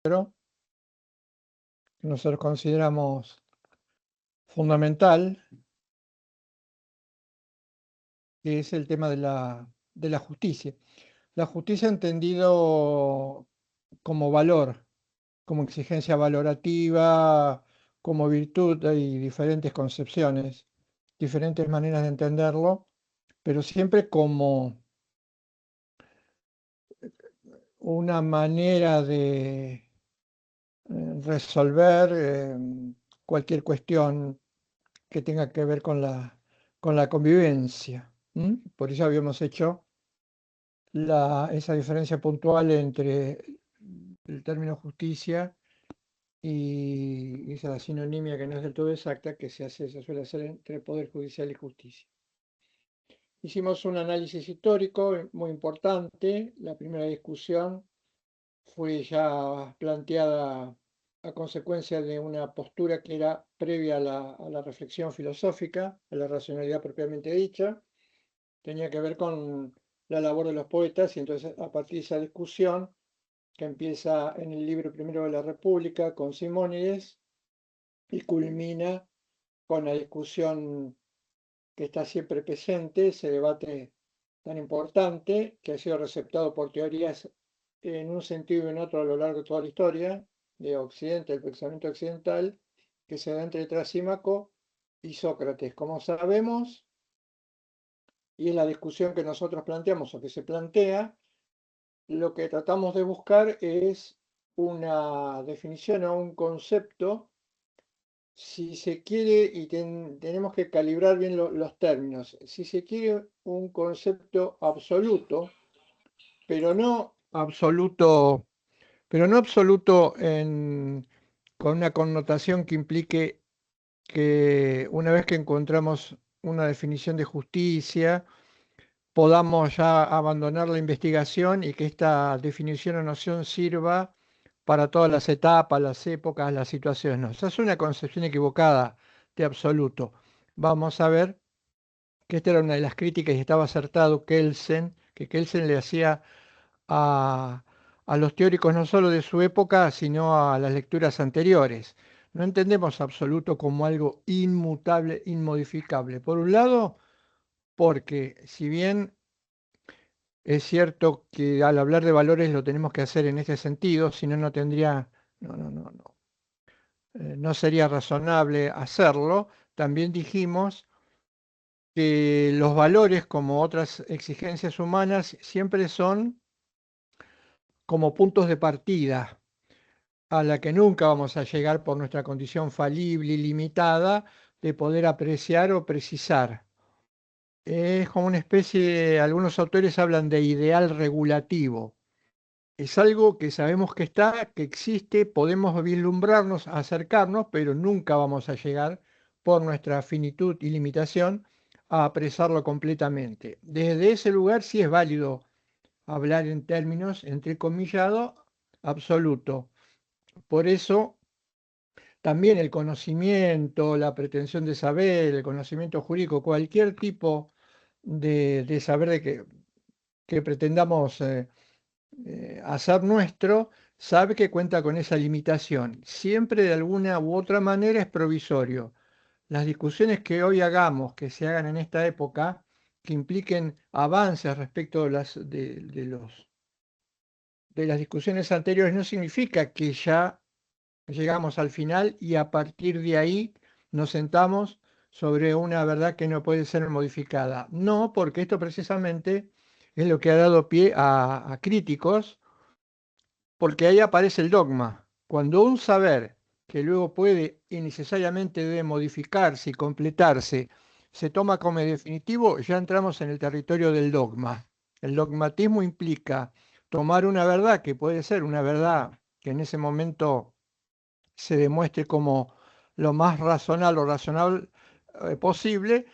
que nosotros consideramos fundamental, que es el tema de la justicia. La justicia entendido como valor, como exigencia valorativa, como virtud. Hay diferentes concepciones, diferentes maneras de entenderlo, pero siempre como una manera de resolver cualquier cuestión que tenga que ver con la convivencia. Por eso habíamos hecho esa diferencia puntual entre el término justicia y esa sinonimia que no es del todo exacta que se suele hacer entre poder judicial y justicia. Hicimos un análisis histórico muy importante. La primera discusión fue ya planteada a consecuencia de una postura que era previa a la reflexión filosófica, a la racionalidad propiamente dicha. Tenía que ver con la labor de los poetas, y entonces a partir de esa discusión, que empieza en el libro primero de la República con Simónides y culmina con la discusión que está siempre presente, ese debate tan importante que ha sido receptado por teorías en un sentido y en otro a lo largo de toda la historia de Occidente, el pensamiento occidental, que se da entre Trasímaco y Sócrates. Como sabemos, y es la discusión que nosotros planteamos o que se plantea, lo que tratamos de buscar es una definición o un concepto, si se quiere, y tenemos que calibrar bien los términos, si se quiere un concepto absoluto, pero no absoluto, con una connotación que implique que una vez que encontramos una definición de justicia, podamos ya abandonar la investigación y que esta definición o noción sirva para todas las etapas, las épocas, las situaciones. No, esa es una concepción equivocada de absoluto. Vamos a ver que esta era una de las críticas y estaba acertado que Kelsen le hacía a, a los teóricos no solo de su época, sino a las lecturas anteriores. No entendemos absoluto como algo inmutable, inmodificable. Por un lado, porque si bien es cierto que al hablar de valores lo tenemos que hacer en este sentido, si no, no tendría, no sería razonable hacerlo. También dijimos que los valores, como otras exigencias humanas, siempre son como puntos de partida a la que nunca vamos a llegar por nuestra condición falible y limitada de poder apreciar o precisar. Es como una especie, algunos autores hablan de ideal regulativo. Es algo que sabemos que está, que existe, podemos vislumbrarnos, acercarnos, pero nunca vamos a llegar por nuestra finitud y limitación a apresarlo completamente. Desde ese lugar sí es válido hablar en términos, entrecomillado, absoluto. Por eso también el conocimiento, la pretensión de saber, el conocimiento jurídico, cualquier tipo de saber que pretendamos hacer nuestro, sabe que cuenta con esa limitación. Siempre de alguna u otra manera es provisorio. Las discusiones que hoy hagamos, que se hagan en esta época, que impliquen avances respecto de las discusiones anteriores, no significa que ya llegamos al final y a partir de ahí nos sentamos sobre una verdad que no puede ser modificada. No, porque esto precisamente es lo que ha dado pie a críticos, porque ahí aparece el dogma. Cuando un saber que luego puede y necesariamente debe modificarse y completarse se toma como definitivo, ya entramos en el territorio del dogma. El dogmatismo implica tomar una verdad que puede ser una verdad que en ese momento se demuestre como lo más razonable o razonable posible,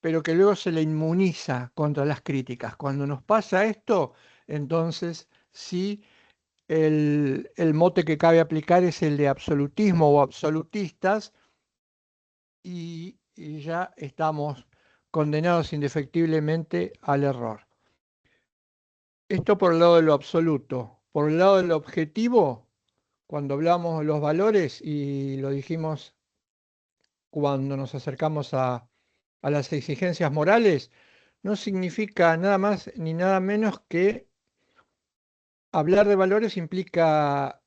pero que luego se le inmuniza contra las críticas. Cuando nos pasa esto, entonces sí el mote que cabe aplicar es el de absolutismo o absolutistas, y ya estamos condenados indefectiblemente al error. Esto por el lado de lo absoluto. Por el lado del objetivo, cuando hablamos de los valores, y lo dijimos cuando nos acercamos a las exigencias morales, no significa nada más ni nada menos que hablar de valores implica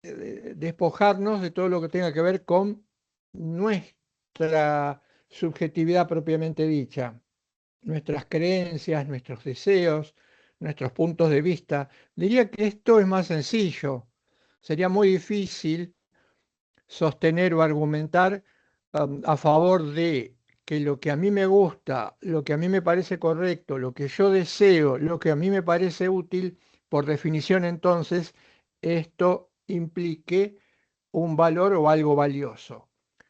despojarnos de todo lo que tenga que ver con nuestra subjetividad propiamente dicha, nuestras creencias, nuestros deseos, nuestros puntos de vista. Diría que esto es más sencillo. Sería muy difícil sostener o argumentar a favor de que lo que a mí me gusta, lo que a mí me parece correcto, lo que yo deseo, lo que a mí me parece útil, por definición entonces, esto implique un valor o algo valioso.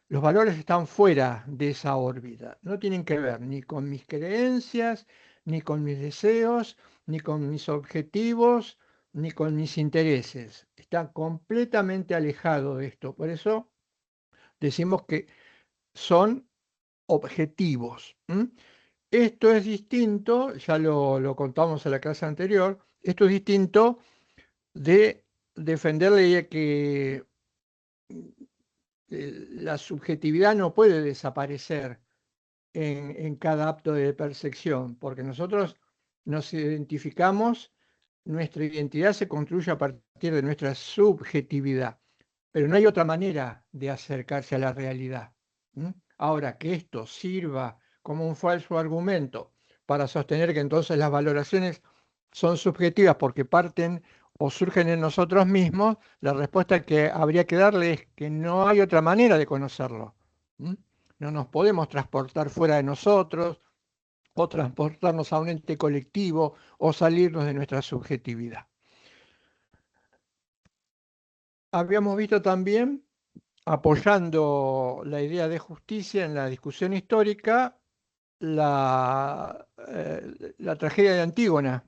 Los valores están fuera de esa órbita, no tienen que ver ni con mis creencias, ni con mis deseos, ni con mis objetivos, ni con mis intereses. Están completamente alejados de esto. Por eso decimos que son objetivos. Esto es distinto, ya lo contamos en la clase anterior, esto es distinto de defender la idea que la subjetividad no puede desaparecer en cada acto de percepción, porque nosotros nos identificamos, nuestra identidad se construye a partir de nuestra subjetividad, pero no hay otra manera de acercarse a la realidad. Ahora, que esto sirva como un falso argumento para sostener que entonces las valoraciones son subjetivas porque parten o surgen en nosotros mismos, la respuesta que habría que darle es que no hay otra manera de conocerlo. No nos podemos transportar fuera de nosotros o transportarnos a un ente colectivo o salirnos de nuestra subjetividad. Habíamos visto también, apoyando la idea de justicia en la discusión histórica, la tragedia de Antígona.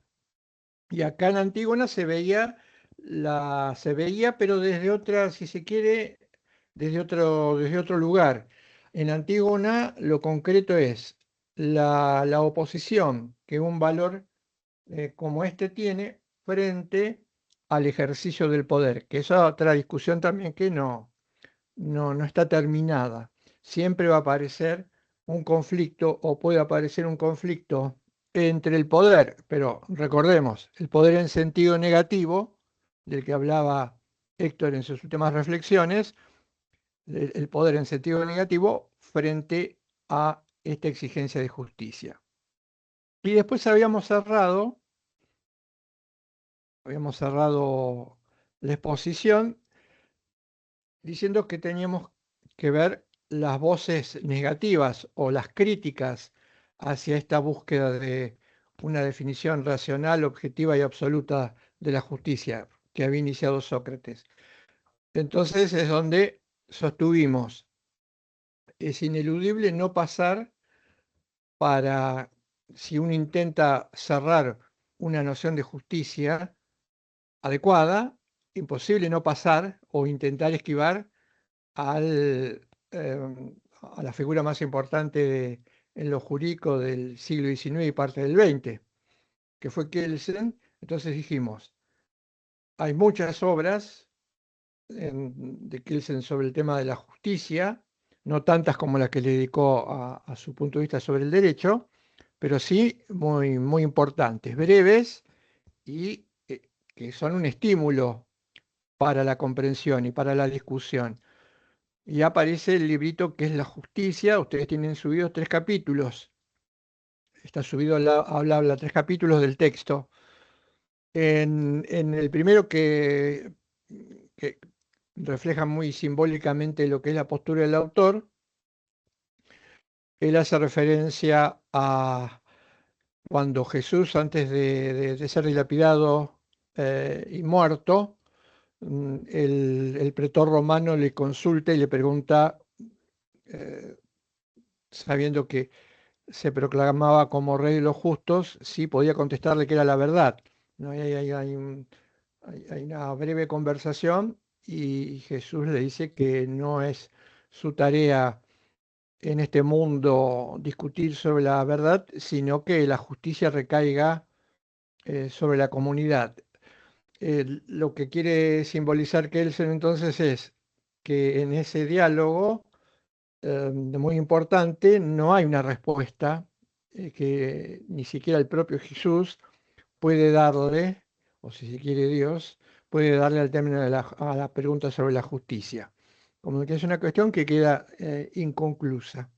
Y acá en Antígona se veía, pero desde otra, si se quiere, desde otro lugar. En Antígona lo concreto es la oposición que un valor como este tiene frente al ejercicio del poder, que es otra discusión también que no está terminada. Siempre va a aparecer un conflicto o puede aparecer un conflicto entre el poder, pero recordemos, el poder en sentido negativo, del que hablaba Héctor en sus últimas reflexiones, el poder en sentido negativo frente a esta exigencia de justicia. Y después habíamos cerrado la exposición diciendo que teníamos que ver las voces negativas o las críticas hacia esta búsqueda de una definición racional, objetiva y absoluta de la justicia que había iniciado Sócrates. Entonces es donde sostuvimos, es ineludible no pasar para, si uno intenta cerrar una noción de justicia adecuada, imposible no pasar o intentar esquivar a la figura más importante en lo jurídico del siglo XIX y parte del XX, que fue Kelsen. Entonces dijimos, hay muchas obras de Kelsen sobre el tema de la justicia, no tantas como las que le dedicó a su punto de vista sobre el derecho, pero sí muy, muy importantes, breves y que son un estímulo para la comprensión y para la discusión. Y aparece el librito que es La Justicia. Ustedes tienen subidos 3 capítulos. Está subido habla 3 capítulos del texto. En el primero que refleja muy simbólicamente lo que es la postura del autor, él hace referencia a cuando Jesús, antes de ser dilapidado y muerto, el pretor romano le consulta y le pregunta, eh, sabiendo que se proclamaba como rey de los justos, sí podía contestarle que era la verdad. ¿No? Hay una breve conversación y Jesús le dice que no es su tarea en este mundo discutir sobre la verdad, sino que la justicia recaiga sobre la comunidad. lo que quiere simbolizar Kelsen entonces es que en ese diálogo muy importante no hay una respuesta que ni siquiera el propio Jesús puede darle, o si se quiere Dios, puede darle al término de a la pregunta sobre la justicia. Como que es una cuestión que queda inconclusa.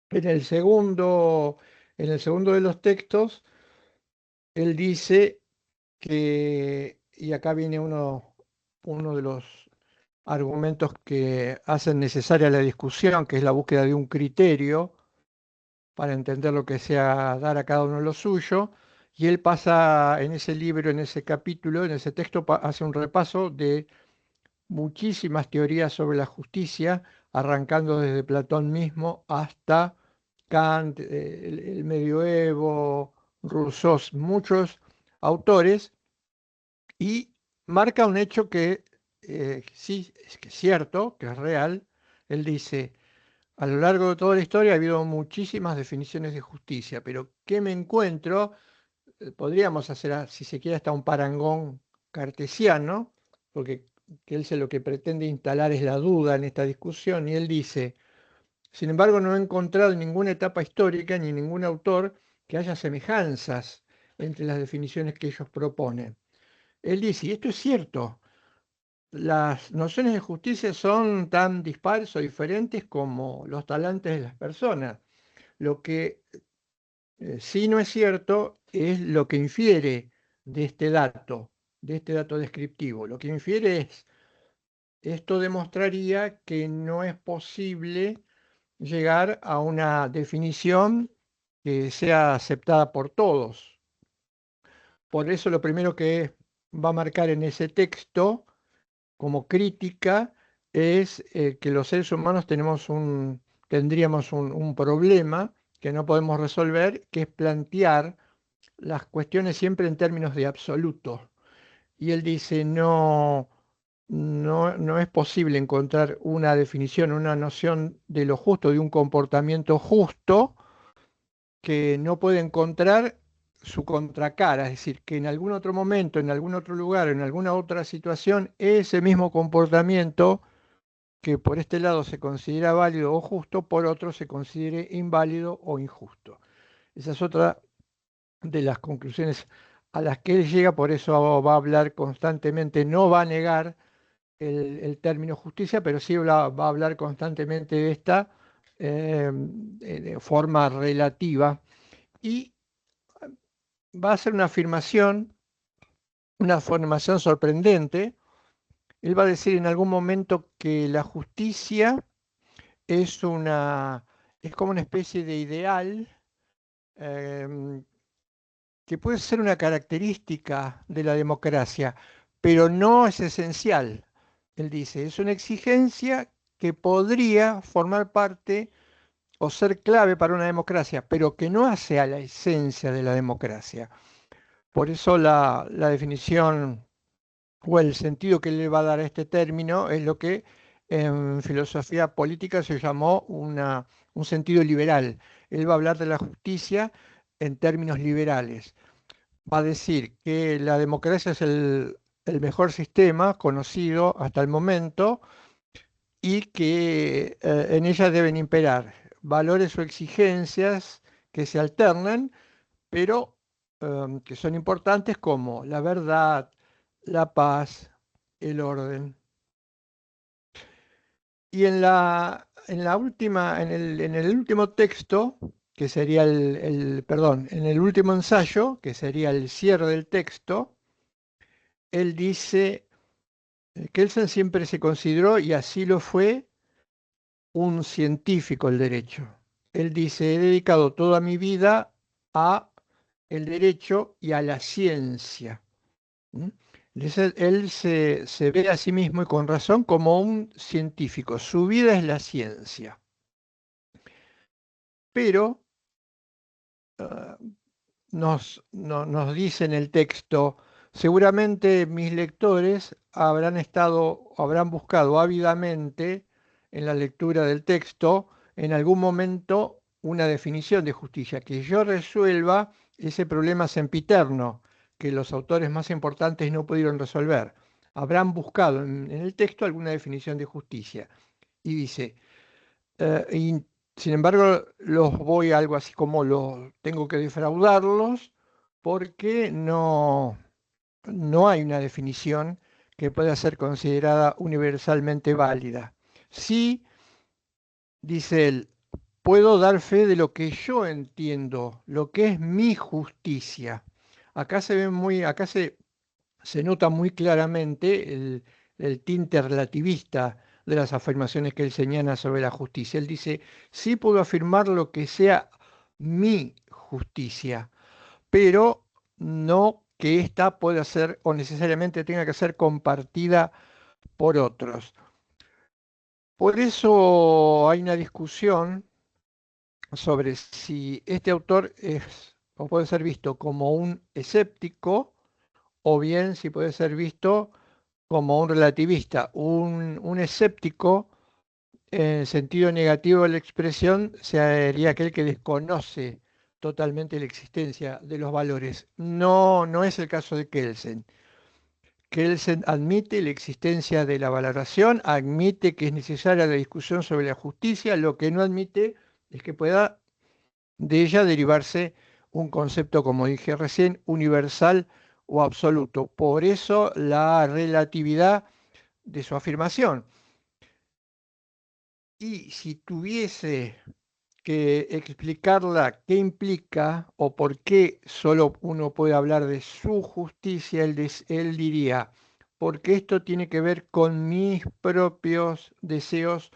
En el segundo, en el segundo de los textos, él dice que, y acá viene uno de los argumentos que hacen necesaria la discusión, que es la búsqueda de un criterio para entender lo que sea dar a cada uno lo suyo, y él pasa en ese libro, en ese capítulo, en ese texto, hace un repaso de muchísimas teorías sobre la justicia, arrancando desde Platón mismo hasta Kant, el medioevo, Rousseau, muchos autores, y marca un hecho que sí, es que es cierto, que es real. Él dice, a lo largo de toda la historia ha habido muchísimas definiciones de justicia, pero ¿qué me encuentro? Podríamos hacer, si se quiere, hasta un parangón cartesiano, porque que él se lo que pretende instalar es la duda en esta discusión, y él dice, sin embargo, no he encontrado en ninguna etapa histórica ni ningún autor que haya semejanzas entre las definiciones que ellos proponen. Él dice, y esto es cierto, las nociones de justicia son tan dispares o diferentes como los talantes de las personas. Lo que sí no es cierto es lo que infiere de este dato descriptivo. Lo que infiere es, esto demostraría que no es posible llegar a una definición que sea aceptada por todos. Por eso lo primero que va a marcar en ese texto como crítica es que los seres humanos tendríamos un problema que no podemos resolver, que es plantear las cuestiones siempre en términos de absoluto. Y él dice, no es posible encontrar una definición, una noción de lo justo, de un comportamiento justo, que no puede encontrar su contracara, es decir, que en algún otro momento, en algún otro lugar, en alguna otra situación, ese mismo comportamiento que por este lado se considera válido o justo, por otro se considere inválido o injusto. Esa es otra de las conclusiones a las que él llega, por eso va a hablar constantemente, no va a negar el término justicia, pero sí va a hablar constantemente de esta de forma relativa, y va a hacer una afirmación sorprendente. Él va a decir en algún momento que la justicia es es como una especie de ideal em, que puede ser una característica de la democracia, pero no es esencial. Él dice, es una exigencia que podría formar parte o ser clave para una democracia, pero que no hace a la esencia de la democracia. Por eso la definición o el sentido que le va a dar a este término es lo que en filosofía política se llamó un sentido liberal. Él va a hablar de la justicia en términos liberales. Va a decir que la democracia es el mejor sistema conocido hasta el momento, y que en ella deben imperar valores o exigencias que se alternan, pero que son importantes, como la verdad, la paz, el orden. Y en la última, en el último texto, que sería perdón, en el último ensayo, que sería el cierre del texto, él dice, Kelsen siempre se consideró, y así lo fue, un científico del derecho. Él dice, he dedicado toda mi vida a el derecho y a la ciencia. ¿Mm? Dice, él se ve a sí mismo, y con razón, como un científico. Su vida es la ciencia. Pero nos dice en el texto, seguramente mis lectores habrán estado, habrán buscado ávidamente en la lectura del texto en algún momento una definición de justicia, que yo resuelva ese problema sempiterno, que los autores más importantes no pudieron resolver. Habrán buscado en el texto alguna definición de justicia. Y dice, y sin embargo, los voy a algo así como tengo que defraudarlos porque no hay una definición que pueda ser considerada universalmente válida. Sí, dice él, puedo dar fe de lo que yo entiendo, lo que es mi justicia. Acá se nota muy claramente el tinte relativista de las afirmaciones que él señala sobre la justicia. Él dice, sí puedo afirmar lo que sea mi justicia, pero no que ésta pueda ser o necesariamente tenga que ser compartida por otros. Por eso hay una discusión sobre si este autor es o puede ser visto como un escéptico o bien si puede ser visto como un relativista. Un escéptico, en sentido negativo de la expresión, sería aquel que desconoce totalmente la existencia de los valores. No, no es el caso de Kelsen. Kelsen admite la existencia de la valoración, admite que es necesaria la discusión sobre la justicia, lo que no admite es que pueda de ella derivarse un concepto, como dije recién, universal o absoluto. Por eso la relatividad de su afirmación. Y si tuviese que explicarla qué implica o por qué solo uno puede hablar de su justicia, él diría, porque esto tiene que ver con mis propios deseos,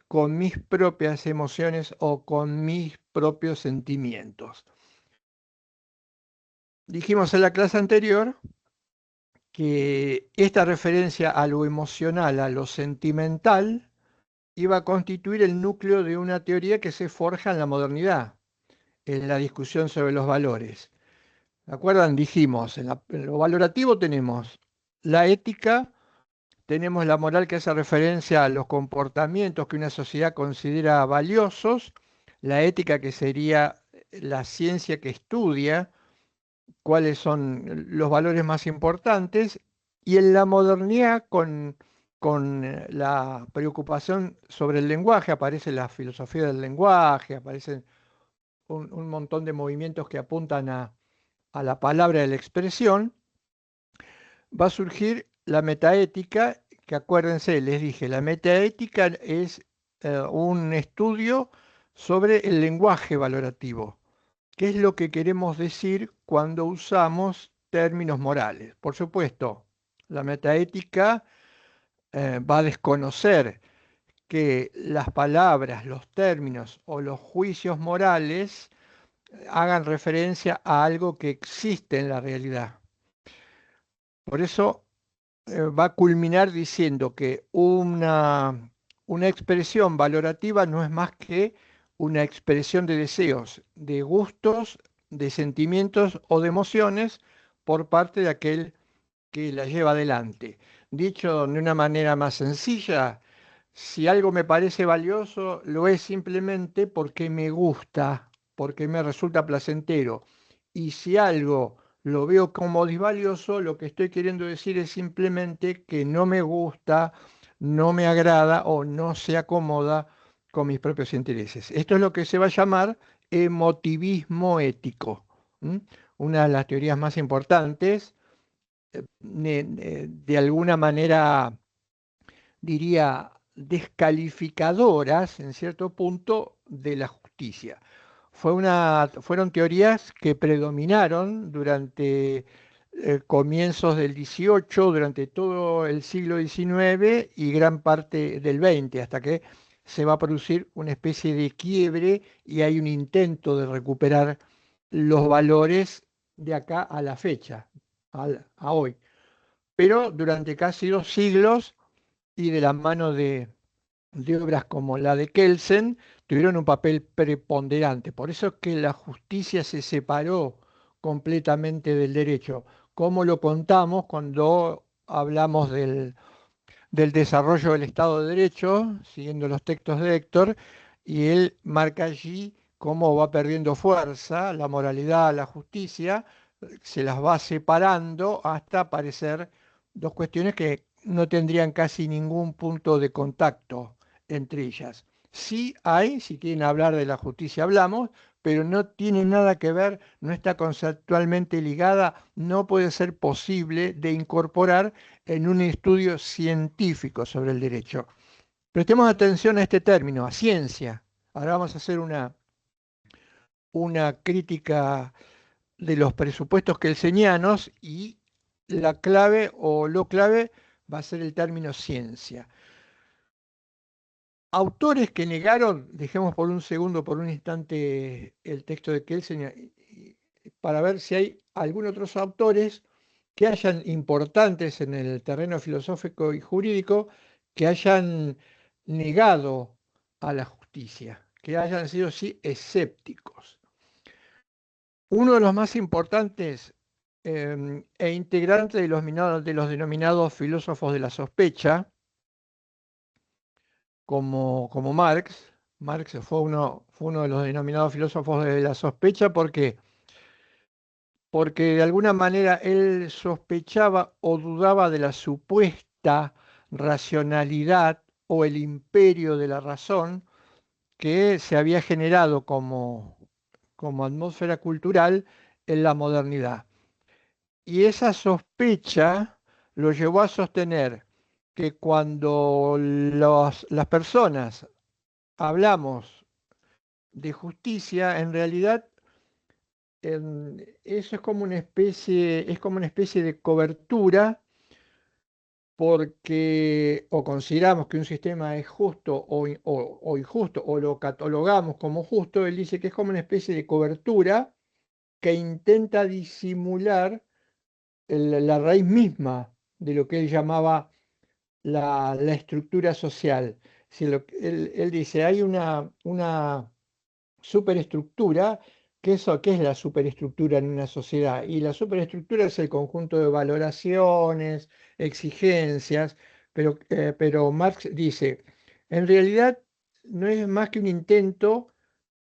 con mis propias emociones o con mis propios sentimientos. Dijimos en la clase anterior que esta referencia a lo emocional, a lo sentimental, iba a constituir el núcleo de una teoría que se forja en la modernidad, en la discusión sobre los valores. ¿Se acuerdan? Dijimos, en lo valorativo tenemos la ética, tenemos la moral que hace referencia a los comportamientos que una sociedad considera valiosos, la ética que sería la ciencia que estudia cuáles son los valores más importantes, y en la modernidad con la preocupación sobre el lenguaje, aparece la filosofía del lenguaje, aparecen un montón de movimientos que apuntan a la palabra de la expresión, va a surgir la metaética, que acuérdense, les dije, la metaética es un estudio sobre el lenguaje valorativo. ¿Qué es lo que queremos decir cuando usamos términos morales? Por supuesto, la metaética va a desconocer que las palabras, los términos o los juicios morales hagan referencia a algo que existe en la realidad. Por eso va a culminar diciendo que una expresión valorativa no es más que una expresión de deseos, de gustos, de sentimientos o de emociones por parte de aquel que la lleva adelante. Dicho de una manera más sencilla, si algo me parece valioso, lo es simplemente porque me gusta, porque me resulta placentero. Y si algo lo veo como disvalioso, lo que estoy queriendo decir es simplemente que no me gusta, no me agrada o no se acomoda con mis propios intereses. Esto es lo que se va a llamar emotivismo ético. ¿M? Una de las teorías más importantes, de alguna manera diría, descalificadoras, en cierto punto, de la justicia. Fueron teorías que predominaron durante comienzos del XVIII, durante todo el siglo XIX y gran parte del XX, hasta que se va a producir una especie de quiebre y hay un intento de recuperar los valores de acá a la fecha, a hoy. Pero durante casi 2 siglos y de la mano de obras como la de Kelsen, tuvieron un papel preponderante. Por eso es que la justicia se separó completamente del derecho. Como lo contamos cuando hablamos del desarrollo del Estado de Derecho, siguiendo los textos de Héctor, y él marca allí cómo va perdiendo fuerza la moralidad, la justicia, se las va separando hasta aparecer dos cuestiones que no tendrían casi ningún punto de contacto entre ellas. Sí hay, si quieren hablar de la justicia hablamos, pero no tiene nada que ver, no está conceptualmente ligada, no puede ser posible de incorporar en un estudio científico sobre el derecho. Prestemos atención a este término, a ciencia. Ahora vamos a hacer una crítica de los presupuestos kelsenianos y la clave o lo clave va a ser el término ciencia. Autores que negaron, dejemos por un segundo, por un instante el texto de Kelsen para ver si hay algún otros autores que hayan importantes en el terreno filosófico y jurídico que hayan negado a la justicia, que hayan sido sí escépticos. Uno de los más importantes e integrante de los denominados filósofos de la sospecha, como Marx. Marx fue uno de los denominados filósofos de la sospecha porque de alguna manera él sospechaba o dudaba de la supuesta racionalidad o el imperio de la razón que se había generado como atmósfera cultural en la modernidad. Y esa sospecha lo llevó a sostener que cuando las personas hablamos de justicia, en realidad eso es como una especie de cobertura porque o consideramos que un sistema es justo o injusto o lo catalogamos como justo, él dice que es como una especie de cobertura que intenta disimular la raíz misma de lo que él llamaba la estructura social. Si él dice, hay una superestructura, ¿qué es la superestructura en una sociedad? Y la superestructura es el conjunto de valoraciones, exigencias, pero Marx dice, en realidad no es más que un intento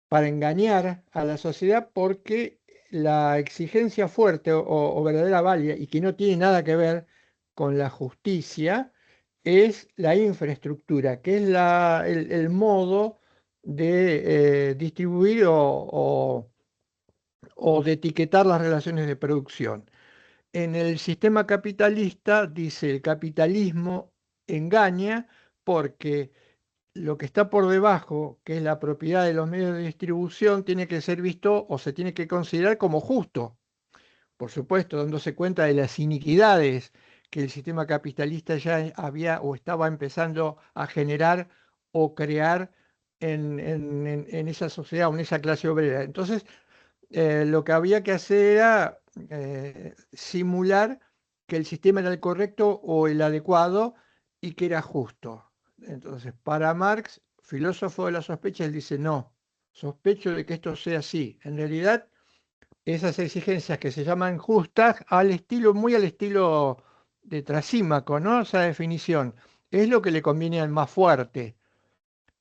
para engañar a la sociedad porque la exigencia fuerte o verdadera válida y que no tiene nada que ver con la justicia es la infraestructura, que es el modo de distribuir o de etiquetar las relaciones de producción. En el sistema capitalista, dice, el capitalismo engaña porque lo que está por debajo, que es la propiedad de los medios de distribución, tiene que ser visto o se tiene que considerar como justo. Por supuesto, dándose cuenta de las iniquidades que el sistema capitalista ya había o estaba empezando a generar o crear en esa sociedad o en esa clase obrera. Entonces, lo que había que hacer era simular que el sistema era el correcto o el adecuado y que era justo. Entonces, para Marx, filósofo de la sospecha, él dice, no, sospecho de que esto sea así. En realidad, esas exigencias que se llaman justas, muy al estilo de Trasímaco, ¿no? Esa definición, es lo que le conviene al más fuerte.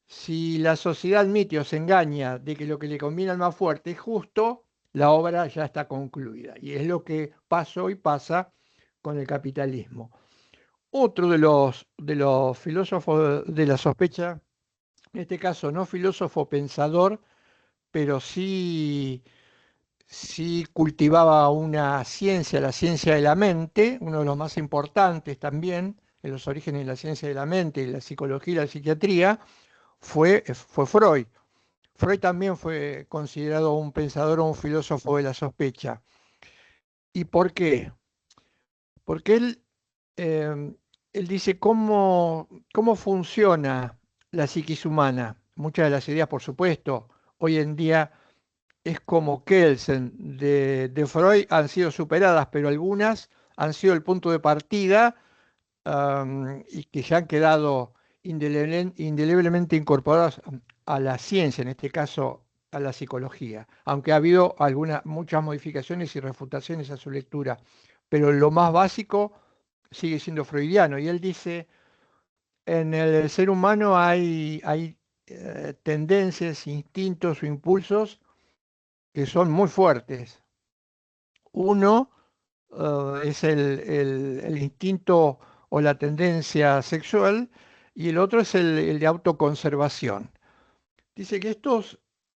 Si la sociedad admite o se engaña de que lo que le conviene al más fuerte es justo, la obra ya está concluida. Y es lo que pasó y pasa con el capitalismo. Otro de los filósofos de la sospecha, en este caso no filósofo pensador, pero sí cultivaba una ciencia, la ciencia de la mente, uno de los más importantes también en los orígenes de la ciencia de la mente, la psicología y la psiquiatría, fue Freud. Freud también fue considerado un pensador o un filósofo de la sospecha. ¿Y por qué? Porque él dice cómo funciona la psiquis humana. Muchas de las ideas, por supuesto, hoy en día es como Kelsen de Freud han sido superadas, pero algunas han sido el punto de partida y que ya han quedado indeleblemente incorporadas a la ciencia, en este caso a la psicología, aunque ha habido muchas modificaciones y refutaciones a su lectura, pero lo más básico sigue siendo freudiano. Y él dice, en el ser humano hay tendencias, instintos o impulsos que son muy fuertes. Uno es el instinto o la tendencia sexual y el otro es el de autoconservación. Dice que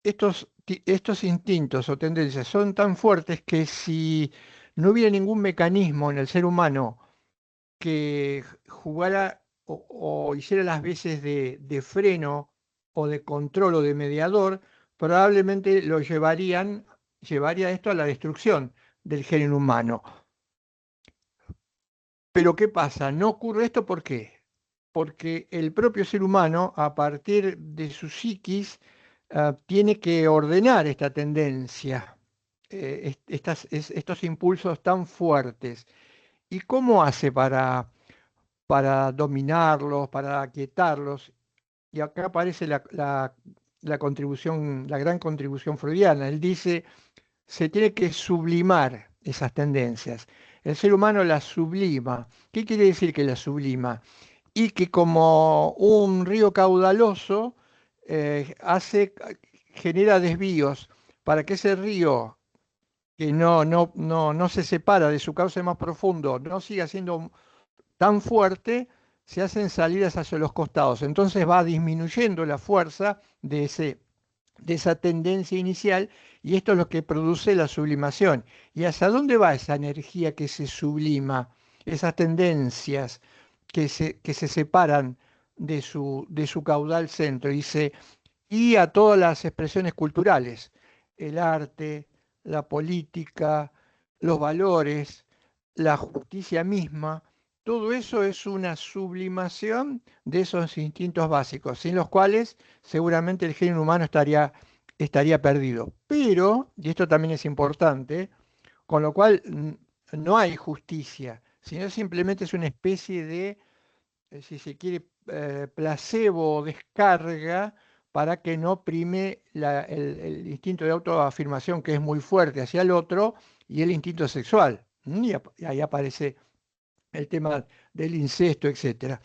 estos instintos o tendencias son tan fuertes que si no hubiera ningún mecanismo en el ser humano que jugara o hiciera las veces de freno o de control o de mediador, probablemente llevaría esto a la destrucción del género humano. Pero ¿qué pasa? No ocurre esto, ¿por qué? Porque el propio ser humano, a partir de su psiquis, tiene que ordenar esta tendencia, estos impulsos tan fuertes. ¿Y cómo hace para dominarlos, para aquietarlos? Y acá aparece la contribución, la gran contribución freudiana. Él dice, se tiene que sublimar esas tendencias. El ser humano las sublima. ¿Qué quiere decir que las sublima? Y que como un río caudaloso genera desvíos para que ese río que no se separa de su cauce más profundo, no siga siendo tan fuerte, se hacen salidas hacia los costados. Entonces va disminuyendo la fuerza de esa tendencia inicial y esto es lo que produce la sublimación. ¿Y hacia dónde va esa energía que se sublima? Esas tendencias que se separan de su caudal centro. Dice, y a todas las expresiones culturales, el arte, la política, los valores, la justicia misma, todo eso es una sublimación de esos instintos básicos, sin los cuales seguramente el género humano estaría perdido. Pero, y esto también es importante, con lo cual no hay justicia, sino simplemente es una especie de si se quiere, placebo o descarga para que no prime el instinto de autoafirmación, que es muy fuerte hacia el otro, y el instinto sexual. Y ahí aparece el tema del incesto, etcétera.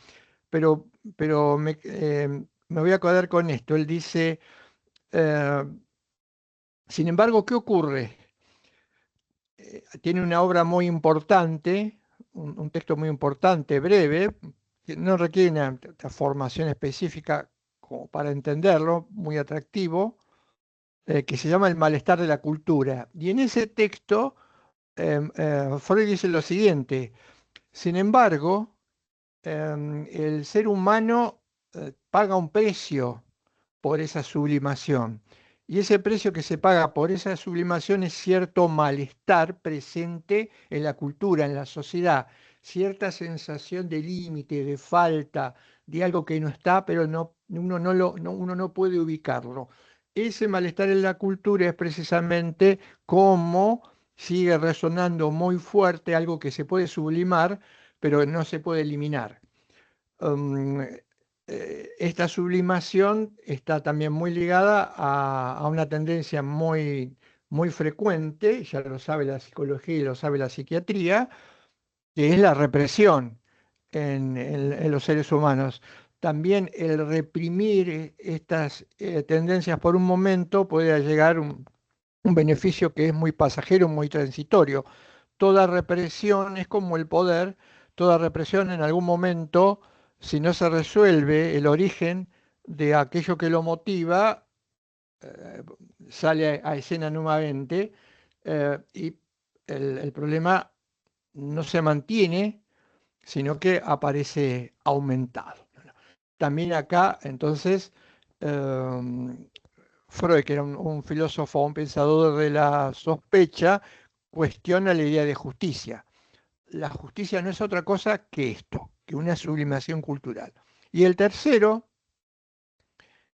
Pero me voy a quedar con esto. Él dice, eh, sin embargo, ¿qué ocurre? Tiene una obra muy importante, un texto muy importante, breve, que no requiere una formación específica como para entenderlo, muy atractivo, que se llama El malestar de la cultura. Y en ese texto, Freud dice lo siguiente, sin embargo, el ser humano paga un precio por esa sublimación. Y ese precio que se paga por esa sublimación es cierto malestar presente en la cultura, en la sociedad, cierta sensación de límite, de falta, de algo que no está, pero uno no puede ubicarlo. Ese malestar en la cultura es precisamente cómo sigue resonando muy fuerte algo que se puede sublimar, pero no se puede eliminar. Um, Esta sublimación está también muy ligada a una tendencia muy frecuente, ya lo sabe la psicología y lo sabe la psiquiatría, que es la represión en los seres humanos. También el reprimir estas tendencias por un momento puede llegar un beneficio que es muy pasajero, muy transitorio. Toda represión es como el poder, toda represión en algún momento, si no se resuelve el origen de aquello que lo motiva, eh, sale a escena nuevamente y el problema no se mantiene, sino que aparece aumentado. También acá, entonces, Freud, que era un filósofo, un pensador de la sospecha, cuestiona la idea de justicia. La justicia no es otra cosa que esto, que una sublimación cultural. Y el tercero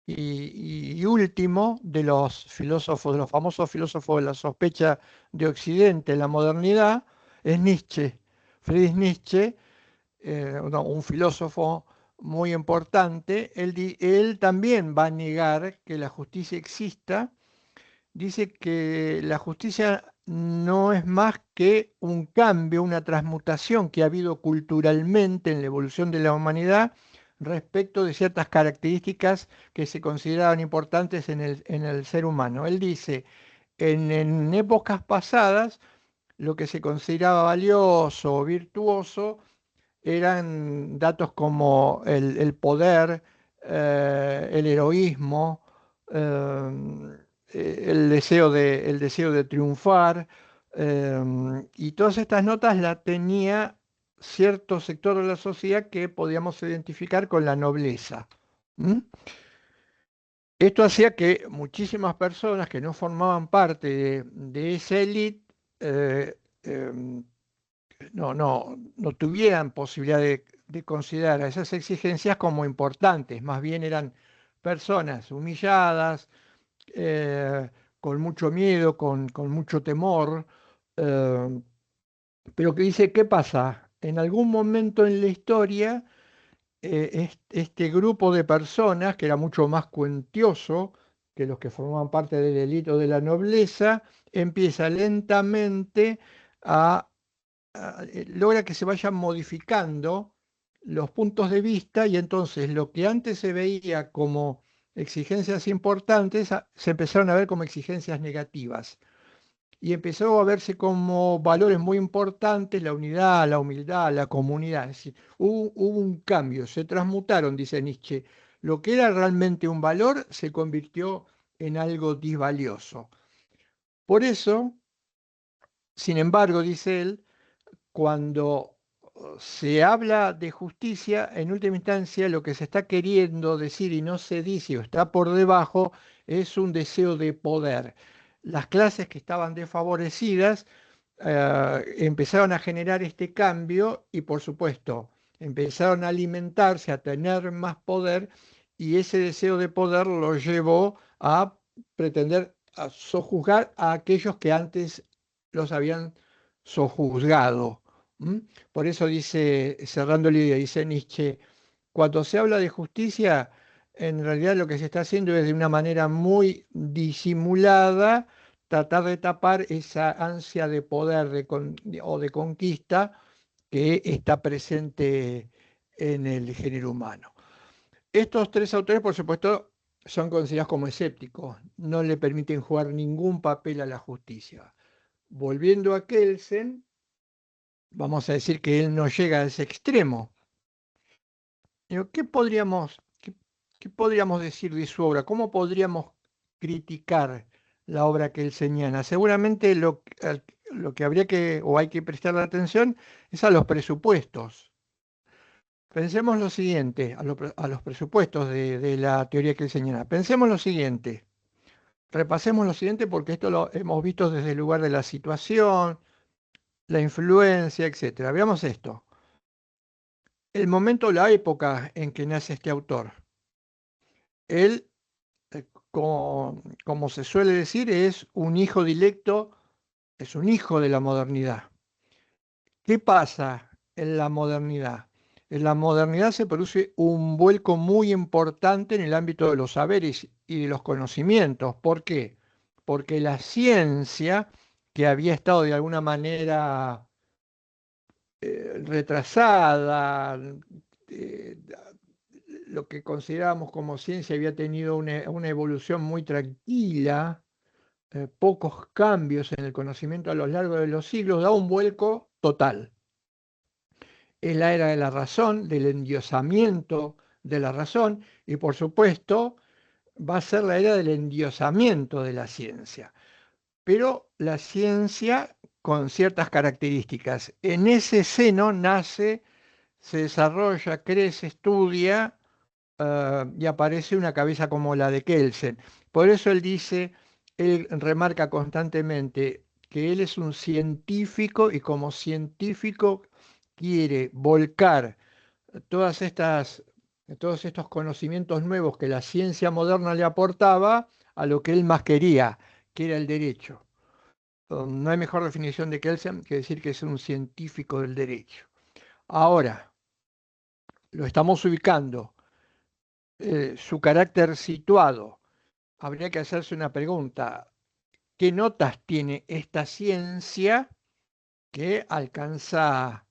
y último de los filósofos, de los famosos filósofos de la sospecha de Occidente en la modernidad, es Nietzsche. Friedrich Nietzsche, un filósofo muy importante, él también va a negar que la justicia exista. Dice que la justicia no es más que un cambio, una transmutación que ha habido culturalmente en la evolución de la humanidad respecto de ciertas características que se consideraban importantes en el ser humano. Él dice, en épocas pasadas lo que se consideraba valioso o virtuoso eran datos como el poder, el heroísmo, el deseo de triunfar, y todas estas notas las tenía cierto sector de la sociedad que podíamos identificar con la nobleza. ¿Mm? Esto hacía que muchísimas personas que no formaban parte de esa élite eh, em, no tuvieran posibilidad de considerar a esas exigencias como importantes, más bien eran personas humilladas, eh, con mucho miedo, con mucho temor, eh, pero que dice, ¿qué pasa? En algún momento en la historia, este grupo de personas, que era mucho más cuantioso que los que formaban parte del élite de la nobleza, empieza lentamente a logra que se vayan modificando los puntos de vista y entonces lo que antes se veía como exigencias importantes se empezaron a ver como exigencias negativas y empezó a verse como valores muy importantes, la unidad, la humildad, la comunidad. Es decir, hubo un cambio, se transmutaron, dice Nietzsche. Lo que era realmente un valor se convirtió en algo disvalioso. Por eso, sin embargo, dice él, cuando se habla de justicia, en última instancia lo que se está queriendo decir y no se dice o está por debajo es un deseo de poder. Las clases que estaban desfavorecidas empezaron a generar este cambio y por supuesto empezaron a alimentarse, a tener más poder y ese deseo de poder lo llevó a pretender a sojuzgar a aquellos que antes los habían sojuzgado. ¿Mm? Por eso dice, cerrando el idea, dice Nietzsche, cuando se habla de justicia, en realidad lo que se está haciendo es de una manera muy disimulada tratar de tapar esa ansia de poder o de conquista que está presente en el género humano. Estos tres autores, por supuesto, son considerados como escépticos, no le permiten jugar ningún papel a la justicia. Volviendo a Kelsen, vamos a decir que él no llega a ese extremo. Digo, qué podríamos decir de su obra? ¿Cómo podríamos criticar la obra que él señala? Seguramente lo que habría que o hay que prestar atención es a los presupuestos. Pensemos lo siguiente, a los presupuestos de la teoría que él señala. Pensemos lo siguiente, repasemos lo siguiente porque esto lo hemos visto desde el lugar de la situación, la influencia, etcétera. Veamos esto. El momento, la época en que nace este autor. Él como se suele decir, es un hijo directo, es un hijo de la modernidad. ¿Qué pasa en la modernidad? En la modernidad se produce un vuelco muy importante en el ámbito de los saberes y de los conocimientos. ¿Por qué? Porque la ciencia, que había estado de alguna manera retrasada, eh, lo que considerábamos como ciencia había tenido una evolución muy tranquila, pocos cambios en el conocimiento a lo largo de los siglos, da un vuelco total. Es la era de la razón, del endiosamiento de la razón, y por supuesto va a ser la era del endiosamiento de la ciencia. Pero la ciencia con ciertas características. En ese seno nace, se desarrolla, crece, estudia y aparece una cabeza como la de Kelsen. Por eso él dice, él remarca constantemente que él es un científico y como científico quiere volcar todas estas, todos estos conocimientos nuevos que la ciencia moderna le aportaba a lo que él más quería, que era el derecho. No hay mejor definición de Kelsen que decir que es un científico del derecho. Ahora, lo estamos ubicando, su carácter situado. Habría que hacerse una pregunta. ¿Qué notas tiene esta ciencia que alcanza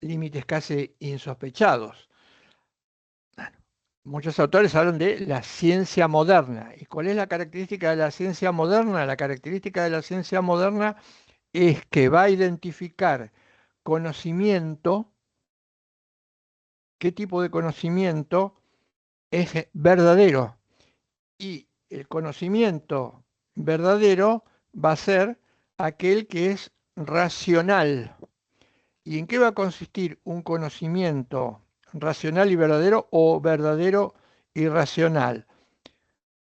límites casi insospechados? Bueno, muchos autores hablan de la ciencia moderna. ¿Y cuál es la característica de la ciencia moderna? La característica de la ciencia moderna es que va a identificar conocimiento, qué tipo de conocimiento es verdadero. Y el conocimiento verdadero va a ser aquel que es racional. ¿Y en qué va a consistir un conocimiento racional y verdadero o verdadero y racional?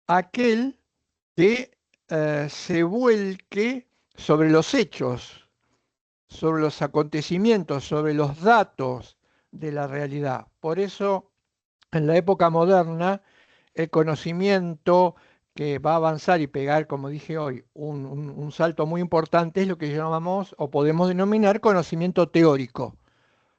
Aquel que se vuelque sobre los hechos, sobre los acontecimientos, sobre los datos de la realidad. Por eso, en la época moderna, el conocimiento que va a avanzar y pegar, como dije hoy, un salto muy importante es lo que llamamos o podemos denominar conocimiento teórico,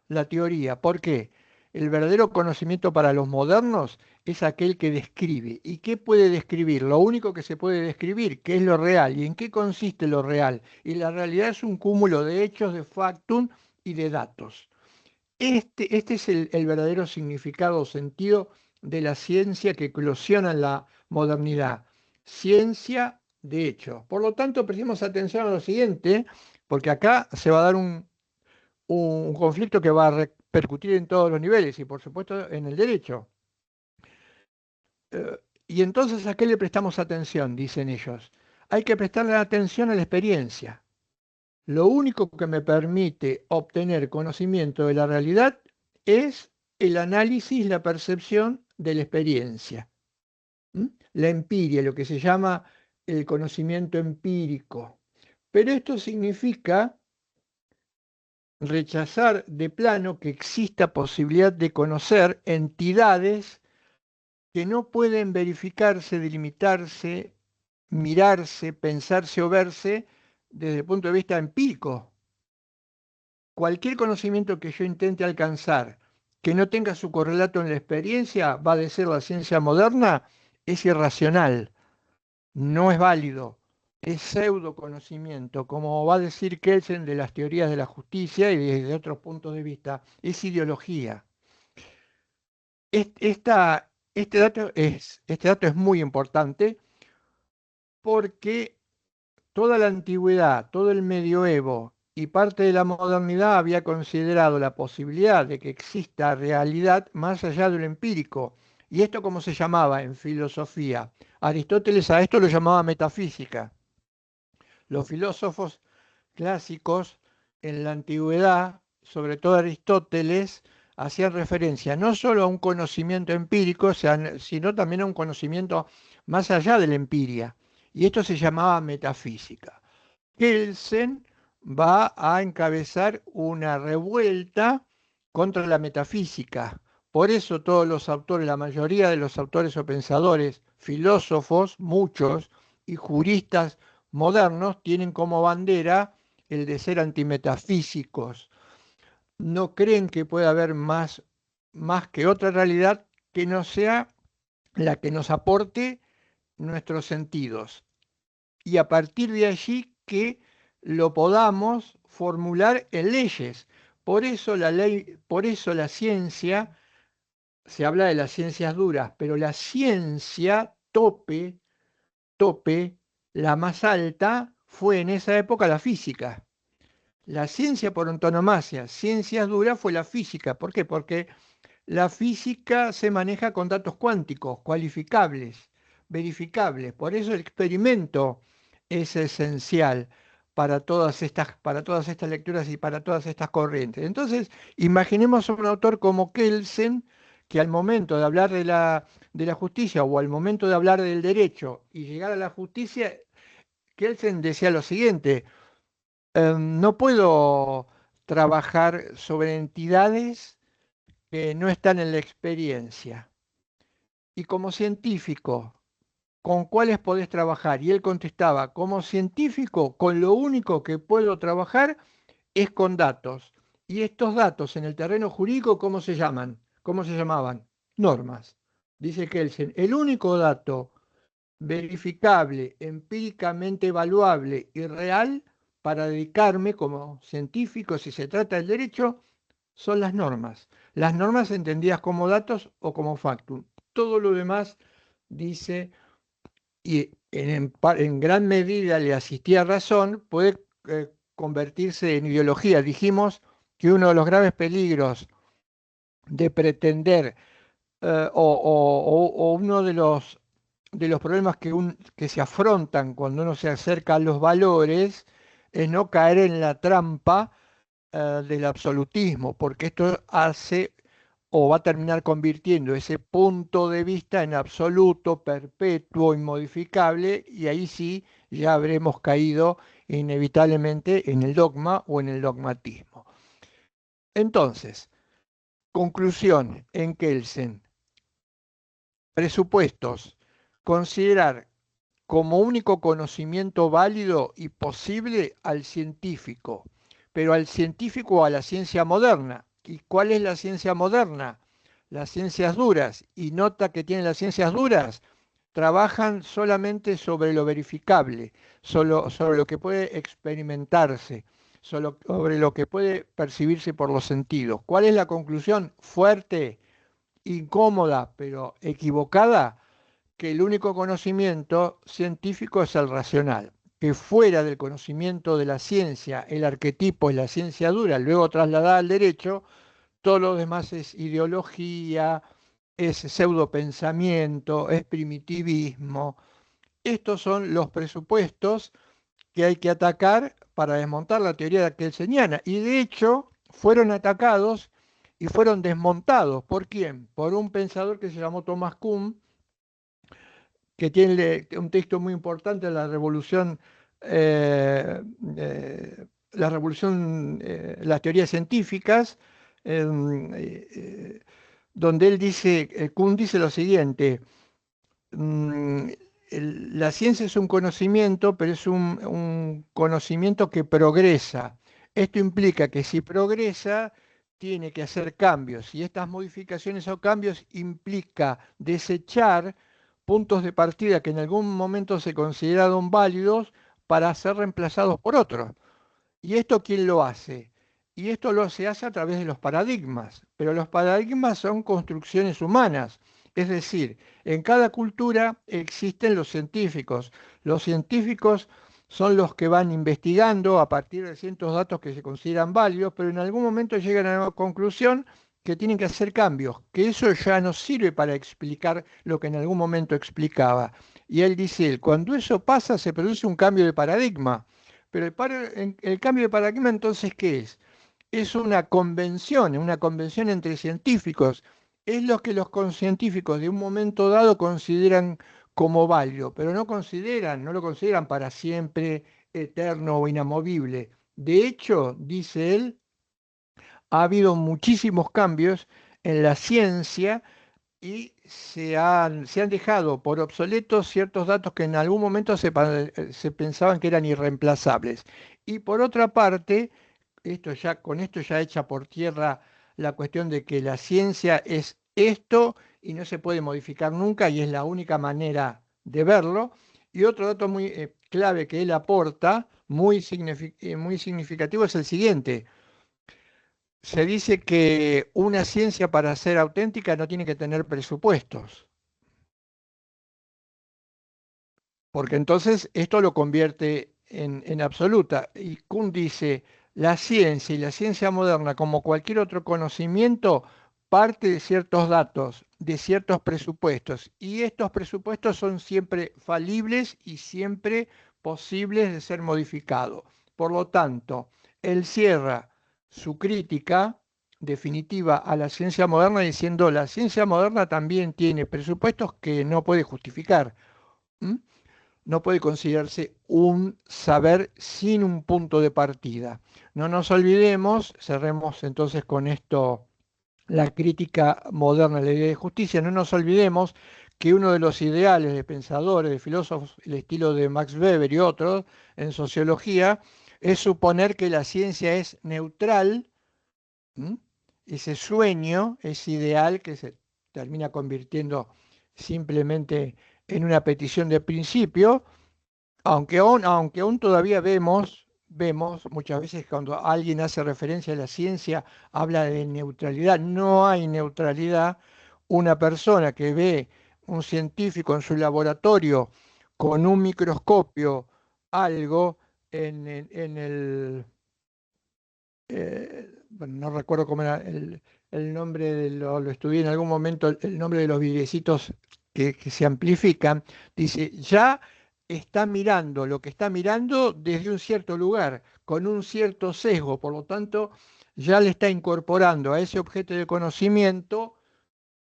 la teoría. ¿Por qué? El verdadero conocimiento para los modernos es aquel que describe. ¿Y qué puede describir? Lo único que se puede describir, ¿qué es lo real? ¿Y en qué consiste lo real? Y la realidad es un cúmulo de hechos, de factum y de datos. Este es el verdadero significado o sentido de la ciencia que eclosiona en la modernidad. Ciencia de hecho. Por lo tanto, prestemos atención a lo siguiente, porque acá se va a dar un conflicto que va a repercutir en todos los niveles y por supuesto en el derecho. Eh, y entonces, ¿a qué le prestamos atención? Dicen ellos. Hay que prestarle atención a la experiencia. Lo único que me permite obtener conocimiento de la realidad es el análisis, la percepción de la experiencia. ¿Mm? La empiria, lo que se llama el conocimiento empírico. Pero esto significa rechazar de plano que exista posibilidad de conocer entidades que no pueden verificarse, delimitarse, mirarse, pensarse o verse desde el punto de vista empírico. Cualquier conocimiento que yo intente alcanzar que no tenga su correlato en la experiencia, va a decir la ciencia moderna, es irracional, no es válido, es pseudo conocimiento, como va a decir Kelsen de las teorías de la justicia y desde otros puntos de vista, es ideología. Este dato es muy importante porque toda la antigüedad, todo el medioevo y parte de la modernidad había considerado la posibilidad de que exista realidad más allá de lo empírico. ¿Y esto cómo se llamaba en filosofía? Aristóteles a esto lo llamaba metafísica. Los filósofos clásicos en la antigüedad, sobre todo Aristóteles, hacían referencia no solo a un conocimiento empírico, sino también a un conocimiento más allá de la empiria. Y esto se llamaba metafísica. Kelsen va a encabezar una revuelta contra la metafísica. Por eso todos los autores, la mayoría de los autores o pensadores, filósofos, muchos, y juristas modernos tienen como bandera el de ser antimetafísicos. No creen que pueda haber más que otra realidad que no sea la que nos aporte nuestros sentidos. Y a partir de allí que lo podamos formular en leyes. Por eso la ley, por eso la ciencia, se habla de las ciencias duras, pero la ciencia tope, la más alta, fue en esa época la física. La ciencia por antonomasia, ciencias duras, fue la física. ¿Por qué? Porque la física se maneja con datos cuánticos, cualificables, verificables. Por eso el experimento es esencial para todas estas lecturas y para todas estas corrientes. Entonces, imaginemos a un autor como Kelsen, que al momento de hablar de la justicia o al momento de hablar del derecho y llegar a la justicia, Kelsen decía lo siguiente: no puedo trabajar sobre entidades que no están en la experiencia. Y como científico, ¿con cuáles podés trabajar? Y él contestaba, como científico, con lo único que puedo trabajar es con datos. Y estos datos en el terreno jurídico, ¿cómo se llaman? ¿Cómo se llamaban? Normas. Dice Kelsen, el único dato verificable, empíricamente evaluable y real para dedicarme como científico, si se trata del derecho, son las normas. Las normas entendidas como datos o como factum. Todo lo demás, dice, y en gran medida le asistía razón, puede convertirse en ideología. Dijimos que uno de los graves peligros de pretender, o uno de los problemas que se afrontan cuando uno se acerca a los valores, es no caer en la trampa del absolutismo, porque esto hace o va a terminar convirtiendo ese punto de vista en absoluto, perpetuo, inmodificable, y ahí sí ya habremos caído inevitablemente en el dogma o en el dogmatismo. Entonces, conclusión en Kelsen: presupuestos, considerar como único conocimiento válido y posible al científico, pero al científico o a la ciencia moderna. ¿Y cuál es la ciencia moderna? Las ciencias duras. Y nota que tienen las ciencias duras, trabajan solamente sobre lo verificable, solo sobre lo que puede experimentarse, solo sobre lo que puede percibirse por los sentidos. ¿Cuál es la conclusión? Fuerte, incómoda, pero equivocada: que el único conocimiento científico es el racional, que fuera del conocimiento de la ciencia, el arquetipo es la ciencia dura, luego trasladada al derecho, todo lo demás es ideología, es pseudopensamiento, es primitivismo. Estos son los presupuestos que hay que atacar para desmontar la teoría de Kelseniana. Y de hecho fueron atacados y fueron desmontados. ¿Por quién? Por un pensador que se llamó Thomas Kuhn, que tiene un texto muy importante, eh, la revolución, las teorías científicas, eh, eh, donde él dice, Kuhn dice lo siguiente: mm, la ciencia es un conocimiento, pero es un conocimiento que progresa. Esto implica que si progresa, tiene que hacer cambios, y estas modificaciones o cambios implica desechar puntos de partida que en algún momento se consideraron válidos para ser reemplazados por otros. ¿Y esto quién lo hace? Y esto se hace a través de los paradigmas, pero los paradigmas son construcciones humanas. Es decir, en cada cultura existen los científicos. Los científicos son los que van investigando a partir de ciertos datos que se consideran válidos, pero en algún momento llegan a una conclusión que tienen que hacer cambios, que eso ya no sirve para explicar lo que en algún momento explicaba. Y él dice, cuando eso pasa se produce un cambio de paradigma. Pero el cambio de paradigma, entonces, ¿qué es? Es una convención entre científicos. Es lo que los científicos de un momento dado consideran como válido, pero no lo consideran para siempre, eterno o inamovible. De hecho, dice él, ha habido muchísimos cambios en la ciencia y se han dejado por obsoletos ciertos datos que en algún momento se pensaban que eran irreemplazables. Y por otra parte, con esto ya echa por tierra la cuestión de que la ciencia es esto y no se puede modificar nunca, y es la única manera de verlo. Y otro dato muy clave que él aporta, muy significativo, es el siguiente: se dice que una ciencia, para ser auténtica, no tiene que tener presupuestos, porque entonces esto lo convierte en absoluta. Y Kuhn dice, la ciencia y la ciencia moderna, como cualquier otro conocimiento, parte de ciertos datos, de ciertos presupuestos, y estos presupuestos son siempre falibles y siempre posibles de ser modificados. Por lo tanto, él cierra su crítica definitiva a la ciencia moderna diciendo, la ciencia moderna también tiene presupuestos que no puede justificar. ¿M? No puede considerarse un saber sin un punto de partida. No nos olvidemos, cerremos entonces con esto la crítica moderna a la idea de justicia, no nos olvidemos que uno de los ideales de pensadores, de filósofos, el estilo de Max Weber y otros en sociología, es suponer que la ciencia es neutral. ¿Mm? Ese sueño, ese ideal que se termina convirtiendo simplemente en una petición de principio, aunque aún todavía vemos muchas veces cuando alguien hace referencia a la ciencia, habla de neutralidad. No hay neutralidad. Una persona que ve un científico en su laboratorio con un microscopio, algo en el bueno, no recuerdo cómo era el nombre, lo estudié en algún momento, el nombre de los videcitos que se amplifican, dice, ya está mirando lo que está mirando desde un cierto lugar, con un cierto sesgo, por lo tanto, ya le está incorporando a ese objeto de conocimiento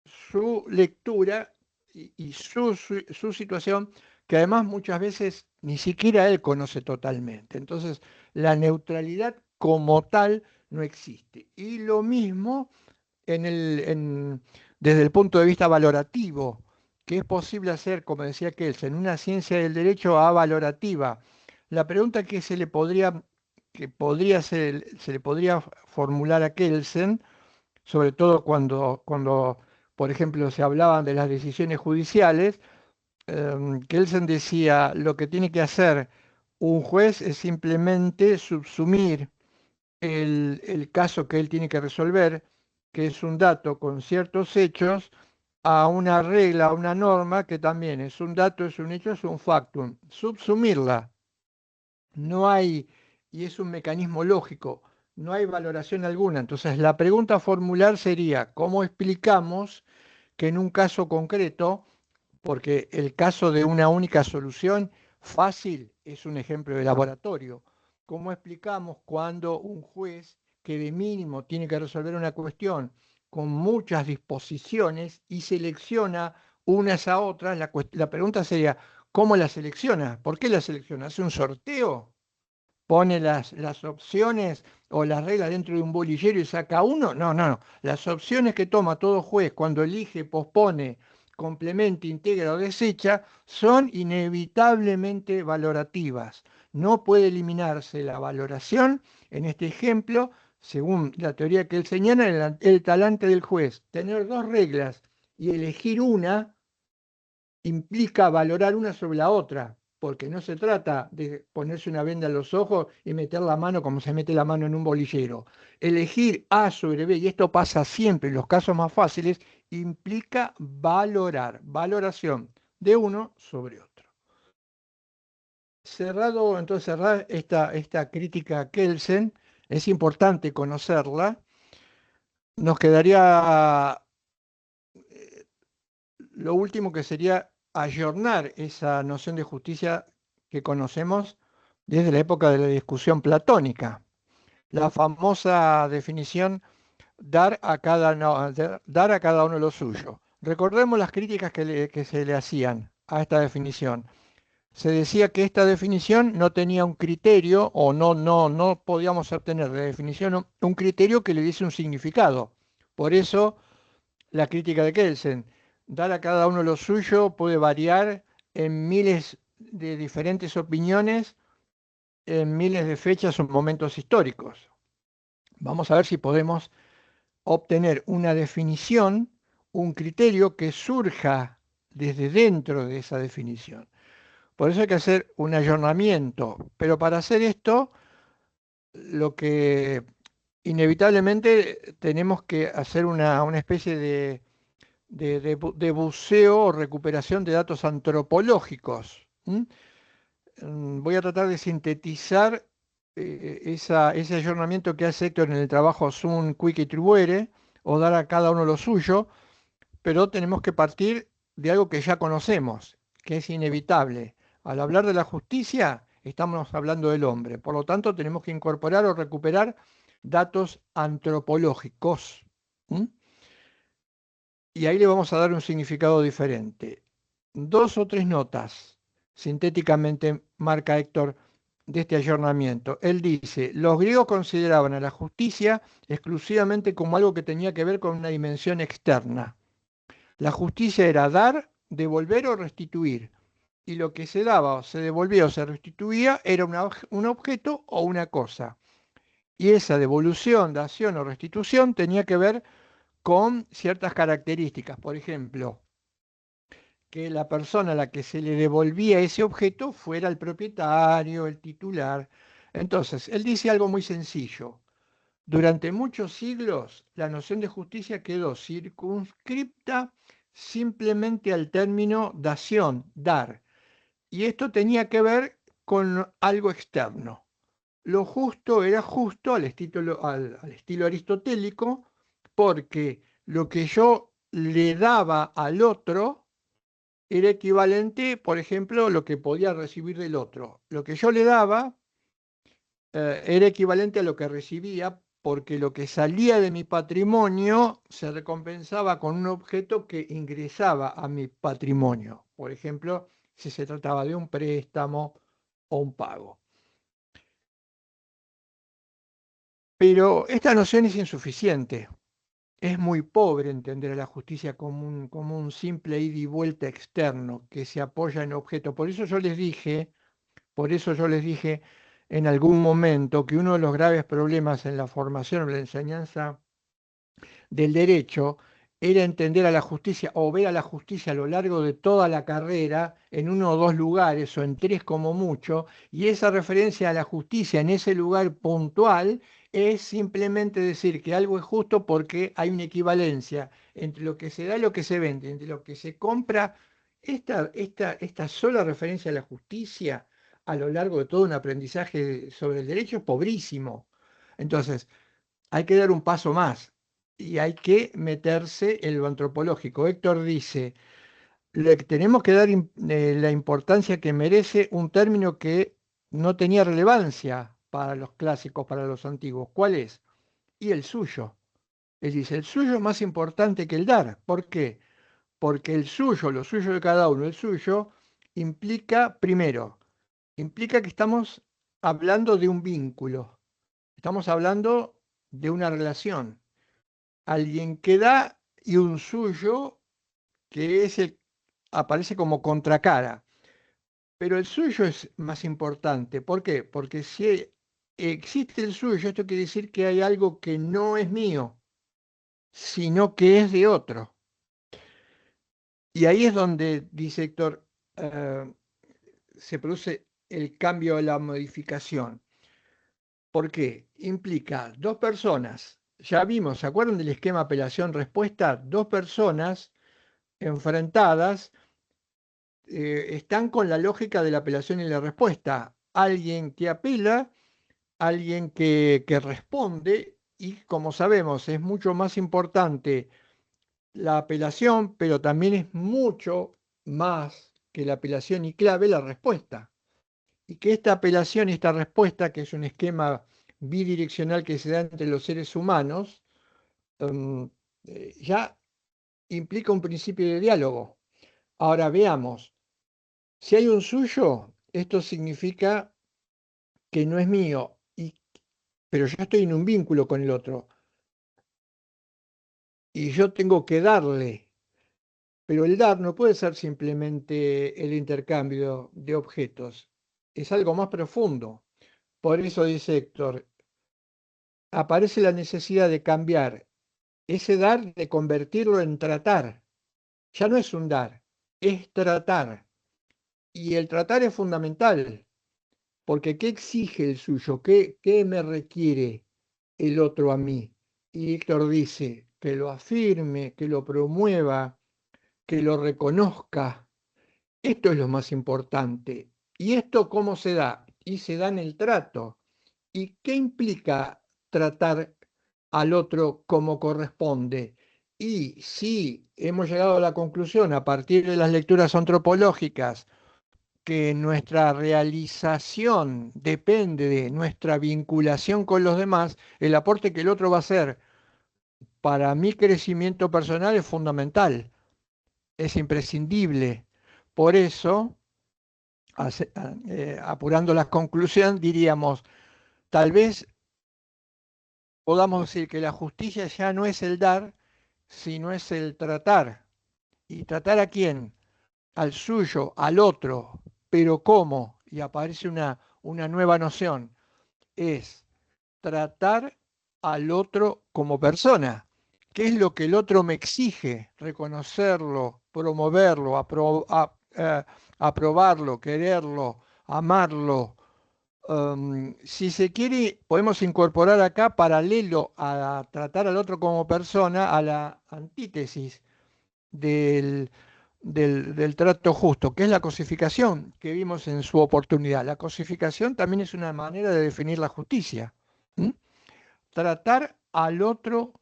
su lectura y su situación, que además muchas veces ni siquiera él conoce totalmente. Entonces, la neutralidad como tal no existe. Y lo mismo desde el punto de vista valorativo, que es posible hacer, como decía Kelsen, una ciencia del derecho avalorativa. La pregunta se le podría formular a Kelsen, sobre todo cuando, por ejemplo, se hablaban de las decisiones judiciales, Kelsen decía, lo que tiene que hacer un juez es simplemente subsumir el caso que él tiene que resolver, que es un dato con ciertos hechos, a una regla, a una norma que también es un dato, es un hecho, es un factum. Subsumirla. No hay, y es un mecanismo lógico, no hay valoración alguna. Entonces, la pregunta a formular sería, ¿cómo explicamos que en un caso concreto, porque el caso de una única solución fácil es un ejemplo de laboratorio, ¿cómo explicamos cuando un juez que de mínimo tiene que resolver una cuestión con muchas disposiciones y selecciona unas a otras? La pregunta sería, ¿cómo la selecciona? ¿Por qué la selecciona? ¿Hace un sorteo? ¿Pone las opciones o las reglas dentro de un bolillero y saca uno? No, no, no. Las opciones que toma todo juez cuando elige, pospone, complementa, integra o desecha son inevitablemente valorativas. No puede eliminarse la valoración, en este ejemplo, según la teoría que él señala, el talante del juez. Tener dos reglas y elegir una implica valorar una sobre la otra, porque no se trata de ponerse una venda en los ojos y meter la mano como se mete la mano en un bolillero. Elegir A sobre B, y esto pasa siempre en los casos más fáciles, implica valorar, valoración de uno sobre otro. Cerrado, entonces, cerrar esta crítica a Kelsen, es importante conocerla. Nos quedaría lo último que sería ayornar esa noción de justicia que conocemos desde la época de la discusión platónica. La famosa definición dar a cada uno lo suyo. Recordemos las críticas que se le hacían a esta definición. Se decía que esta definición no tenía un criterio o no podíamos obtener de definición un criterio que le diese un significado. Por eso la crítica de Kelsen. Dar a cada uno lo suyo puede variar en miles de diferentes opiniones, en miles de fechas o momentos históricos. Vamos a ver si podemos obtener una definición, un criterio que surja desde dentro de esa definición. Por eso hay que hacer un ayornamiento, pero para hacer esto, lo que inevitablemente tenemos que hacer una especie de buceo o recuperación de datos antropológicos. Voy a tratar de sintetizar ese ayornamiento que hace Héctor en el trabajo Sum Quique Tribuere, o dar a cada uno lo suyo, pero tenemos que partir de algo que ya conocemos, que es inevitable. Al hablar de la justicia, estamos hablando del hombre. Por lo tanto, tenemos que incorporar o recuperar datos antropológicos. ¿Mm? Y ahí le vamos a dar un significado diferente. Dos o tres notas, sintéticamente marca Héctor, de este ayornamiento. Él dice, los griegos consideraban a la justicia exclusivamente como algo que tenía que ver con una dimensión externa. La justicia era dar, devolver o restituir. Y lo que se daba, o se devolvía o se restituía era un objeto o una cosa. Y esa devolución, dación o restitución tenía que ver con ciertas características. Por ejemplo, que la persona a la que se le devolvía ese objeto fuera el propietario, el titular. Entonces, él dice algo muy sencillo. Durante muchos siglos, la noción de justicia quedó circunscripta simplemente al término dación, dar. Y esto tenía que ver con algo externo. lo justo era justo al estilo aristotélico, porque lo que yo le daba al otro era equivalente, por ejemplo, a lo que podía recibir del otro. Lo que yo le daba era equivalente a lo que recibía, porque lo que salía de mi patrimonio se recompensaba con un objeto que ingresaba a mi patrimonio. Por ejemplo, si se trataba de un préstamo o un pago. Pero esta noción es insuficiente. Es muy pobre entender a la justicia como un simple ida y vuelta externo que se apoya en objetos. Por eso yo les dije en algún momento que uno de los graves problemas en la formación o la enseñanza del derecho era entender a la justicia o ver a la justicia a lo largo de toda la carrera en uno o dos lugares o en tres como mucho, y esa referencia a la justicia en ese lugar puntual es simplemente decir que algo es justo porque hay una equivalencia entre lo que se da y lo que se vende, entre lo que se compra. Esta sola referencia a la justicia a lo largo de todo un aprendizaje sobre el derecho es pobrísimo. Entonces, hay que dar un paso más y hay que meterse en lo antropológico. Héctor dice, tenemos que dar la importancia que merece un término que no tenía relevancia para los clásicos, para los antiguos. ¿Cuál es? Y el suyo. Él dice, el suyo es más importante que el dar. ¿Por qué? Porque el suyo, lo suyo de cada uno, el suyo, implica, primero, implica que estamos hablando de un vínculo, estamos hablando de una relación. Alguien que da y un suyo que es aparece como contracara. Pero el suyo es más importante. ¿Por qué? Porque si existe el suyo, esto quiere decir que hay algo que no es mío, sino que es de otro. Y ahí es donde, dice Héctor, eh, se produce el cambio, la modificación. ¿Por qué? Implica dos personas. Ya vimos, ¿se acuerdan del esquema apelación-respuesta? Dos personas enfrentadas están con la lógica de la apelación y la respuesta. Alguien que apela, alguien que responde, y como sabemos, es mucho más importante la apelación, pero también es mucho más que la apelación y clave la respuesta. Y que esta apelación y esta respuesta, que es un esquema bidireccional que se da entre los seres humanos, um, ya implica un principio de diálogo. Ahora veamos. Si hay un suyo, esto significa que no es mío, pero yo estoy en un vínculo con el otro y yo tengo que darle, pero el dar no puede ser simplemente el intercambio de objetos, es algo más profundo. Por eso dice Héctor, aparece la necesidad de cambiar ese dar, de convertirlo en tratar. Ya no es un dar, es tratar. Y el tratar es fundamental. Porque ¿qué exige el suyo? ¿Qué me requiere el otro a mí? Y Héctor dice que lo afirme, que lo promueva, que lo reconozca. Esto es lo más importante. ¿Y esto cómo se da? Y se da en el trato. ¿Y qué implica tratar al otro como corresponde? Y si hemos llegado a la conclusión a partir de las lecturas antropológicas que nuestra realización depende de nuestra vinculación con los demás, el aporte que el otro va a hacer para mi crecimiento personal es fundamental, es imprescindible. Por eso, apurando la conclusión, diríamos, tal vez podamos decir que la justicia ya no es el dar, sino es el tratar. ¿Y tratar a quién? Al suyo, al otro. Pero ¿cómo? Y aparece una nueva noción. Es tratar al otro como persona. ¿Qué es lo que el otro me exige? Reconocerlo, promoverlo, aprobarlo, quererlo, amarlo. Si se quiere, podemos incorporar acá, paralelo a tratar al otro como persona, a la antítesis del del trato justo, que es la cosificación que vimos en su oportunidad. La cosificación también es una manera de definir la justicia. ¿M? Tratar al otro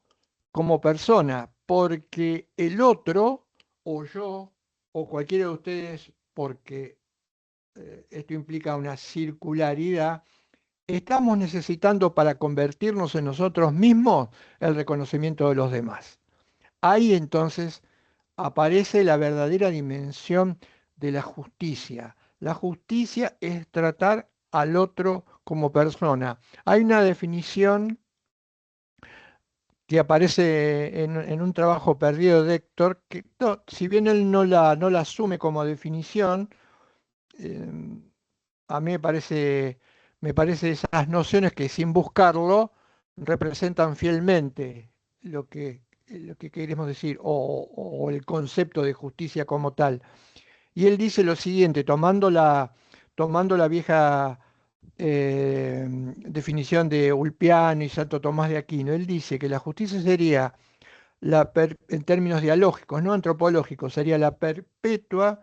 como persona, porque el otro, o yo, o cualquiera de ustedes, porque esto implica una circularidad, estamos necesitando para convertirnos en nosotros mismos el reconocimiento de los demás. Ahí entonces aparece la verdadera dimensión de la justicia. La justicia es tratar al otro como persona. Hay una definición que aparece en un trabajo perdido de Héctor, que si bien él no la asume como definición, eh, a mí me parece esas nociones que sin buscarlo representan fielmente lo que queremos decir, o el concepto de justicia como tal. Y él dice lo siguiente, tomando la vieja definición de Ulpiano y Santo Tomás de Aquino, él dice que la justicia sería, en términos dialógicos, no antropológicos, sería la perpetua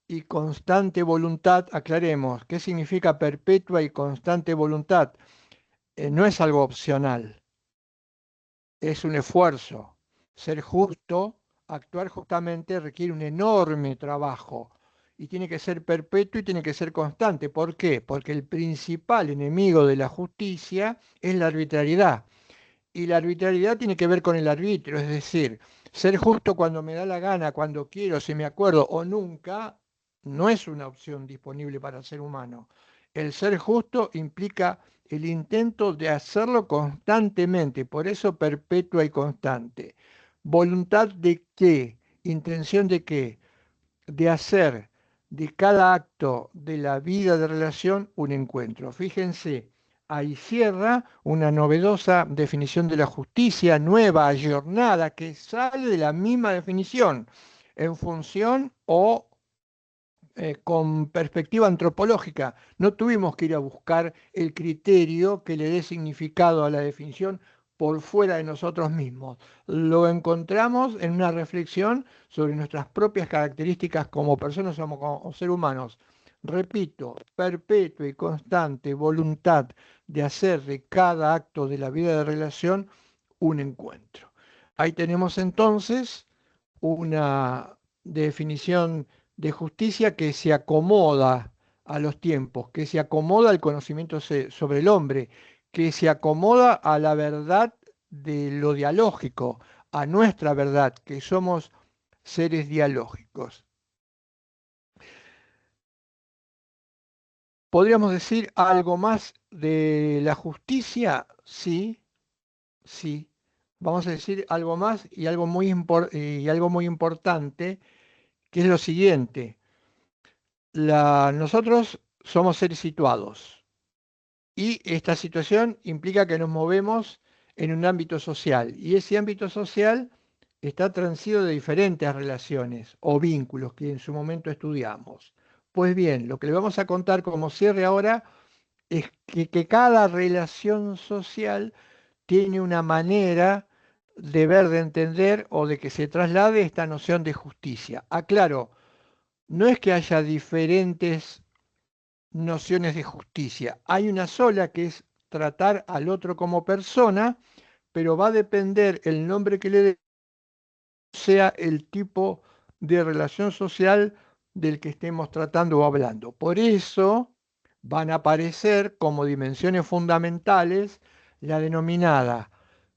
y constante voluntad. Aclaremos, ¿qué significa perpetua y constante voluntad? No es algo opcional, es un esfuerzo. Ser justo, actuar justamente requiere un enorme trabajo y tiene que ser perpetuo y tiene que ser constante. ¿Por qué? Porque el principal enemigo de la justicia es la arbitrariedad. Y la arbitrariedad tiene que ver con el arbitrio, es decir, ser justo cuando me da la gana, cuando quiero, si me acuerdo o nunca, no es una opción disponible para el ser humano. El ser justo implica el intento de hacerlo constantemente, por eso perpetua y constante. ¿Voluntad de qué? ¿Intención de qué? De hacer de cada acto de la vida de relación un encuentro. Fíjense, ahí cierra una novedosa definición de la justicia, nueva, ayornada, que sale de la misma definición en función o con perspectiva antropológica. No tuvimos que ir a buscar el criterio que le dé significado a la definición por fuera de nosotros mismos. Lo encontramos en una reflexión sobre nuestras propias características como personas o como seres humanos. Repito, perpetua y constante voluntad de hacer de cada acto de la vida de relación un encuentro. Ahí tenemos entonces una definición de justicia que se acomoda a los tiempos, que se acomoda al conocimiento sobre el hombre, que se acomoda a la verdad de lo dialógico, a nuestra verdad, que somos seres dialógicos. ¿Podríamos decir algo más de la justicia? Sí, sí. Vamos a decir algo más y algo muy importante, que es lo siguiente. Nosotros somos seres situados y esta situación implica que nos movemos en un ámbito social y ese ámbito social está transido de diferentes relaciones o vínculos que en su momento estudiamos. Pues bien, lo que le vamos a contar como cierre ahora es que cada relación social tiene una manera de ver, de entender o de que se traslade esta noción de justicia. Aclaro, no es que haya diferentes nociones de justicia. Hay una sola que es tratar al otro como persona, pero va a depender el nombre que le dé, sea el tipo de relación social del que estemos tratando o hablando. Por eso van a aparecer como dimensiones fundamentales la denominada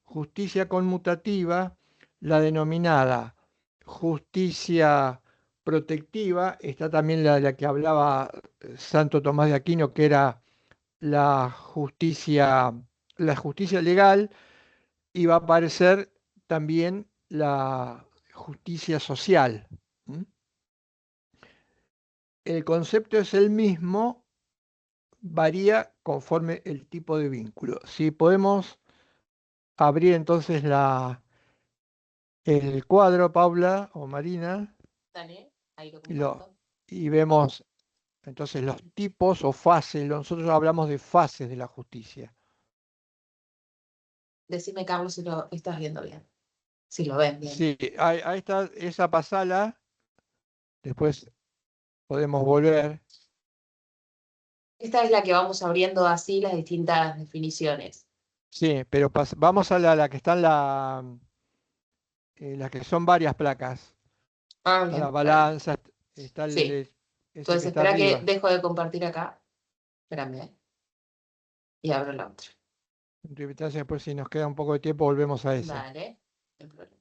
justicia conmutativa, la denominada justicia protectiva, está también la que hablaba Santo Tomás de Aquino, que era la justicia, la justicia legal, y va a aparecer también la justicia social. ¿Mm? El concepto es el mismo, varía conforme el tipo de vínculo. Si podemos abrir entonces el cuadro, Paula o Marina, Dale, ahí lo y, lo, comparto. y vemos entonces los tipos o fases. Nosotros hablamos de fases de la justicia. Decime, Carlos, si lo estás viendo bien. Si lo ven bien. Sí, ahí está esa pasala. Después podemos volver. Esta es la que vamos abriendo así las distintas definiciones. Sí, pero vamos a la que está en la que son varias placas. Ah, Está la bien, dale. balanza, está Sí. ese que Entonces, está espera que arriba. dejo de compartir acá. Espérame, y abro la otra. Después si nos queda un poco de tiempo volvemos a esa. Dale, no hay problema.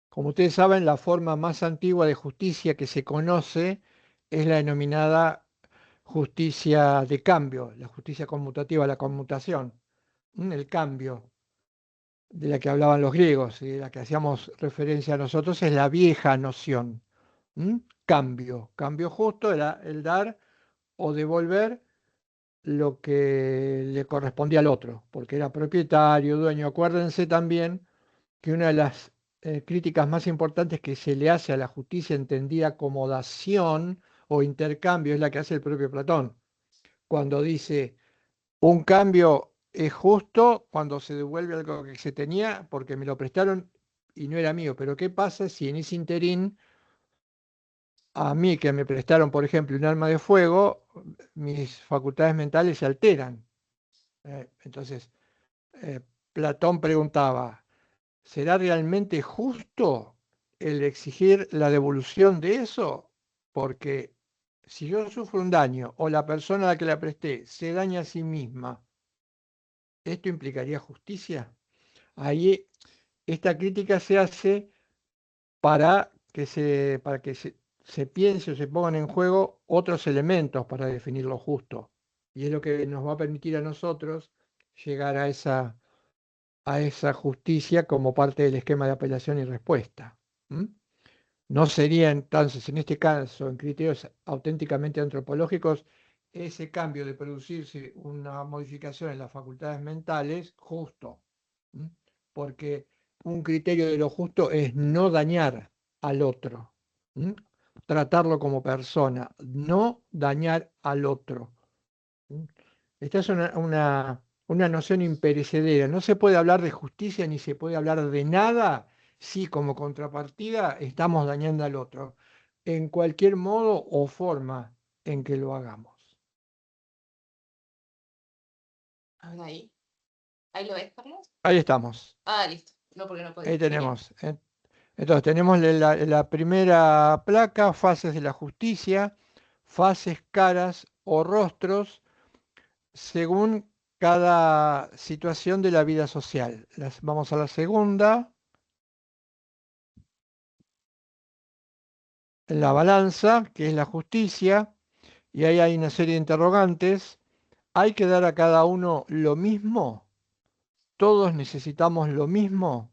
Como ustedes saben, la forma más antigua de justicia que se conoce es la denominada justicia de cambio, la justicia conmutativa, la conmutación, el cambio de la que hablaban los griegos y de la que hacíamos referencia a nosotros es la vieja noción. Cambio, cambio justo era el dar o devolver lo que le correspondía al otro, porque era propietario, dueño. Acuérdense también que una de las críticas más importantes que se le hace a la justicia entendida como dación o intercambio es la que hace el propio Platón, cuando dice un cambio es justo cuando se devuelve algo que se tenía porque me lo prestaron y no era mío. Pero ¿qué pasa si en ese interín a mí que me prestaron, por ejemplo, un arma de fuego, mis facultades mentales se alteran? Entonces, eh, Platón preguntaba, ¿será realmente justo el exigir la devolución de eso? Porque si yo sufro un daño o la persona a la que la presté se daña a sí misma, ¿esto implicaría justicia? Ahí esta crítica se hace para que se piense o se pongan en juego otros elementos para definir lo justo. Y es lo que nos va a permitir a nosotros llegar a esa justicia como parte del esquema de apelación y respuesta. ¿Mm? No sería entonces, en este caso, en criterios auténticamente antropológicos, ese cambio de producirse una modificación en las facultades mentales justo. ¿Mm? Porque un criterio de lo justo es no dañar al otro. ¿Mm? Tratarlo como persona, no dañar al otro. ¿Mm? Esta es una noción imperecedera. No se puede hablar de justicia ni se puede hablar de nada si como contrapartida estamos dañando al otro, en cualquier modo o forma en que lo hagamos. A ver ahí. ¿Ahí lo ves, Carlos? Ahí estamos. Ah, listo. No, porque no Ahí podía. Genial. tenemos. Entonces tenemos la primera placa, fases de la justicia, fases, caras o rostros según cada situación de la vida social. Vamos a la segunda, la balanza, que es la justicia, y ahí hay una serie de interrogantes. ¿Hay que dar a cada uno lo mismo? ¿Todos necesitamos lo mismo?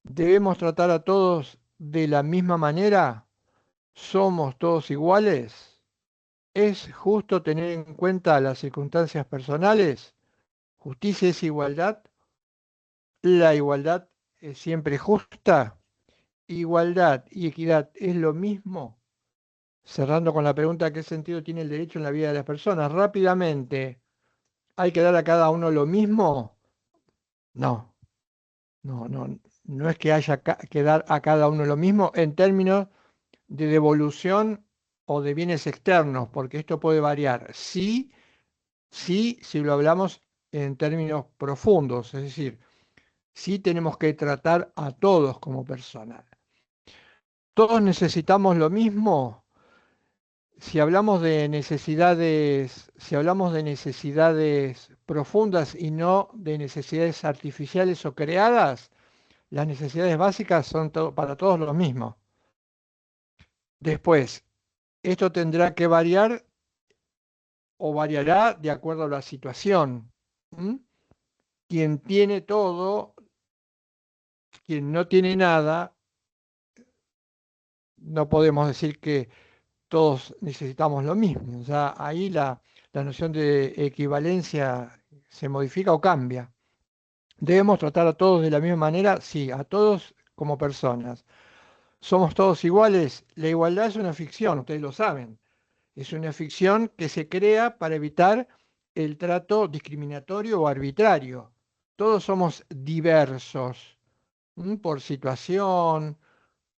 ¿Debemos tratar a todos de la misma manera? ¿Somos todos iguales? ¿Es justo tener en cuenta las circunstancias personales? ¿Justicia es igualdad? ¿La igualdad es siempre justa? ¿Igualdad y equidad es lo mismo? Cerrando con la pregunta, ¿qué sentido tiene el derecho en la vida de las personas? Rápidamente, ¿hay que dar a cada uno lo mismo? No, no es que haya que dar a cada uno lo mismo en términos de devolución o de bienes externos, porque esto puede variar. Sí, sí, si lo hablamos en términos profundos, es decir, sí tenemos que tratar a todos como personas. ¿Todos necesitamos lo mismo? Si hablamos de necesidades profundas y no de necesidades artificiales o creadas, las necesidades básicas son para todos lo mismo. Después, esto tendrá que variar o variará de acuerdo a la situación. ¿Mm? Quien tiene todo, quien no tiene nada, no podemos decir que todos necesitamos lo mismo. Ya ahí la noción de equivalencia se modifica o cambia. ¿Debemos tratar a todos de la misma manera? Sí, a todos como personas. ¿Somos todos iguales? La igualdad es una ficción, ustedes lo saben. Es una ficción que se crea para evitar el trato discriminatorio o arbitrario. Todos somos diversos, por situación,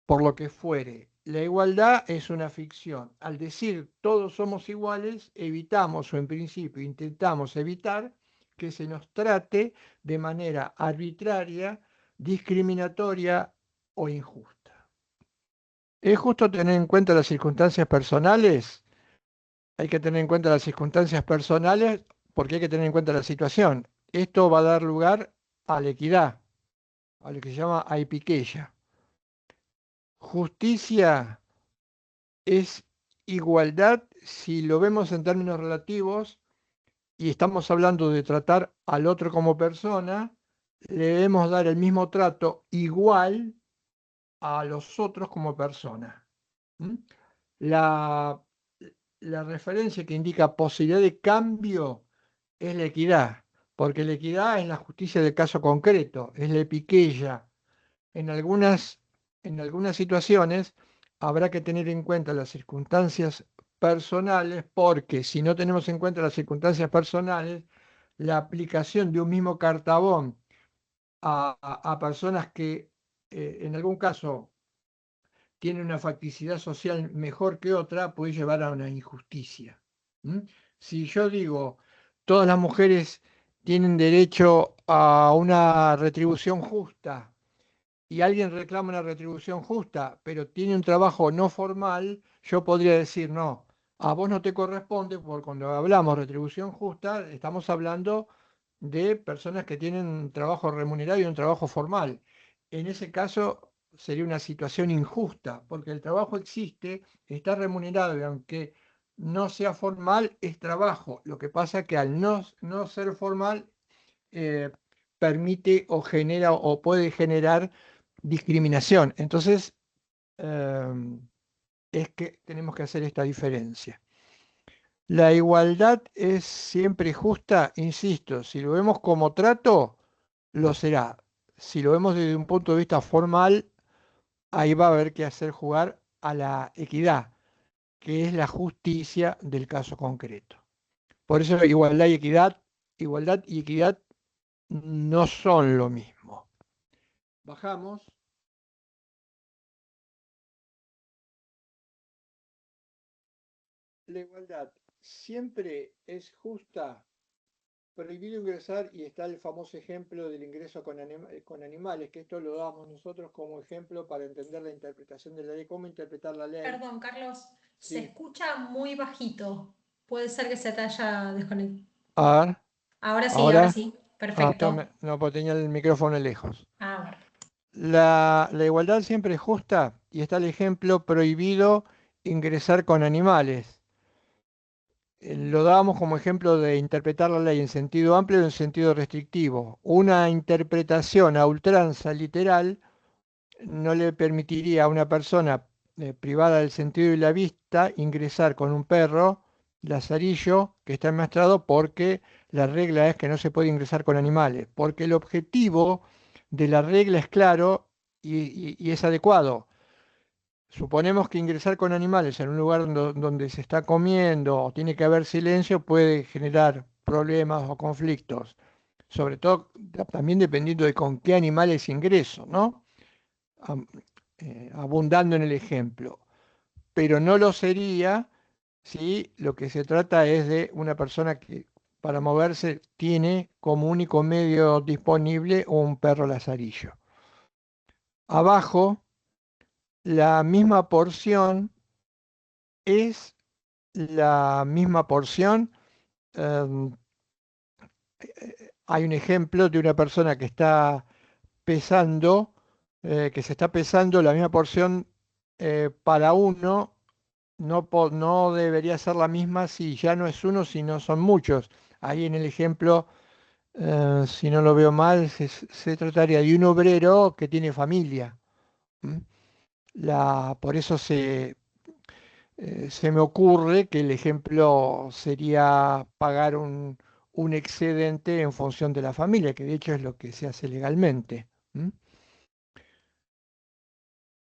por lo que fuere. La igualdad es una ficción. Al decir todos somos iguales, evitamos o en principio intentamos evitar que se nos trate de manera arbitraria, discriminatoria o injusta. ¿Es justo tener en cuenta las circunstancias personales? Hay que tener en cuenta las circunstancias personales porque hay que tener en cuenta la situación. Esto va a dar lugar a la equidad, a lo que se llama aipiqueia. Justicia es igualdad si lo vemos en términos relativos y estamos hablando de tratar al otro como persona, le debemos dar el mismo trato igual a los otros como persona. ¿Mm? La, la referencia que indica posibilidad de cambio es la equidad, porque la equidad es la justicia del caso concreto, es la epiqueia. En algunas, en algunas situaciones habrá que tener en cuenta las circunstancias personales, porque si no tenemos en cuenta las circunstancias personales, la aplicación de un mismo cartabón a personas que en algún caso tienen una facticidad social mejor que otra, puede llevar a una injusticia. ¿Mm? Si yo digo, todas las mujeres tienen derecho a una retribución justa, y alguien reclama una retribución justa, pero tiene un trabajo no formal, yo podría decir, no, a vos no te corresponde, porque cuando hablamos de retribución justa, estamos hablando de personas que tienen un trabajo remunerado y un trabajo formal. En ese caso sería una situación injusta, porque el trabajo existe, está remunerado y aunque no sea formal, es trabajo. Lo que pasa es que al no ser formal, eh, permite o genera o puede generar discriminación. Entonces, es que tenemos que hacer esta diferencia. La igualdad es siempre justa, insisto, si lo vemos como trato, lo será. Si lo vemos desde un punto de vista formal, ahí va a haber que hacer jugar a la equidad, que es la justicia del caso concreto. Por eso igualdad y equidad no son lo mismo. Bajamos. La igualdad siempre es justa. Prohibido ingresar y está el famoso ejemplo del ingreso con animales, que esto lo damos nosotros como ejemplo para entender la interpretación de la ley, cómo interpretar la ley. Perdón, Carlos, se Sí, escucha muy bajito. Puede ser que se te haya desconectado. a ver, Ahora ahora, sí, perfecto. no, pues tenía el micrófono lejos. A ver. La igualdad siempre es justa y está el ejemplo prohibido ingresar con animales. Lo dábamos como ejemplo de interpretar la ley en sentido amplio y en sentido restrictivo. Una interpretación a ultranza literal no le permitiría a una persona privada del sentido y la vista ingresar con un perro lazarillo que está enmaestrado porque la regla es que no se puede ingresar con animales, porque el objetivo de la regla es claro y es adecuado. Suponemos que ingresar con animales en un lugar donde se está comiendo o tiene que haber silencio puede generar problemas o conflictos, sobre todo también dependiendo de con qué animales ingreso, ¿no? Am- Abundando en el ejemplo, pero no lo sería si lo que se trata es de una persona que para moverse tiene como único medio disponible un perro lazarillo. Abajo, la misma porción es la misma porción. em, Hay un ejemplo de una persona que está pesando, que se está pesando la misma porción para uno. No debería ser la misma si ya no es uno, si no son muchos. Ahí en el ejemplo, si no lo veo mal, se trataría de un obrero que tiene familia. ¿M? Por eso se me ocurre que el ejemplo sería pagar un excedente en función de la familia, que de hecho es lo que se hace legalmente. ¿M?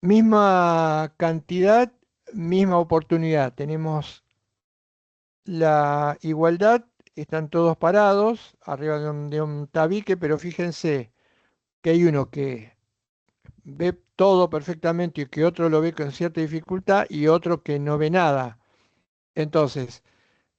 Misma cantidad, misma oportunidad. Tenemos la igualdad, están todos parados arriba de un tabique, pero fíjense que hay uno que ve todo perfectamente y que otro lo ve con cierta dificultad y otro que no ve nada. Entonces,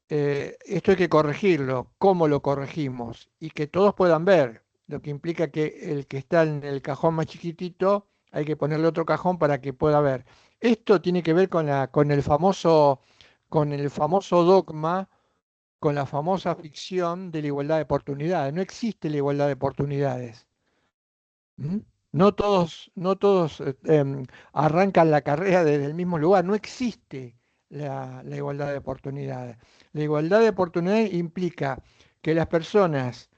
esto hay que corregirlo. ¿Cómo lo corregimos? Y que todos puedan ver, lo que implica que el que está en el cajón más chiquitito hay que ponerle otro cajón para que pueda ver. Esto tiene que ver con el famoso dogma, con la famosa ficción de la igualdad de oportunidades. No existe la igualdad de oportunidades. ¿Mm? No todos arrancan la carrera desde el mismo lugar. No existe la igualdad de oportunidades. La igualdad de oportunidades implica que las personas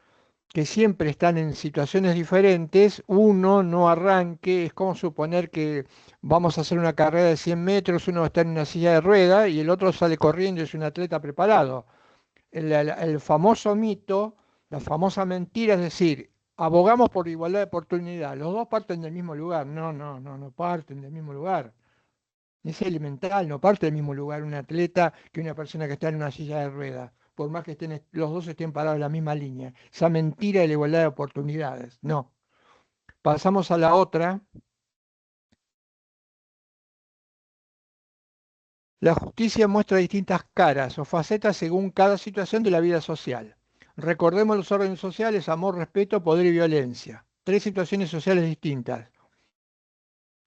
que siempre están en situaciones diferentes, uno no arranque, es como suponer que vamos a hacer una carrera de 100 metros, uno está en una silla de rueda y el otro sale corriendo y es un atleta preparado. El famoso mito, la famosa mentira es decir, abogamos por igualdad de oportunidad, los dos parten del mismo lugar. No, no, no, no parten del mismo lugar. Es elemental, no parte del mismo lugar un atleta que una persona que está en una silla de ruedas, por más que los dos estén parados en la misma línea. Esa mentira de la igualdad de oportunidades. No. Pasamos a la otra. La justicia muestra distintas caras o facetas según cada situación de la vida social. Recordemos los órdenes sociales: amor, respeto, poder y violencia. Tres situaciones sociales distintas.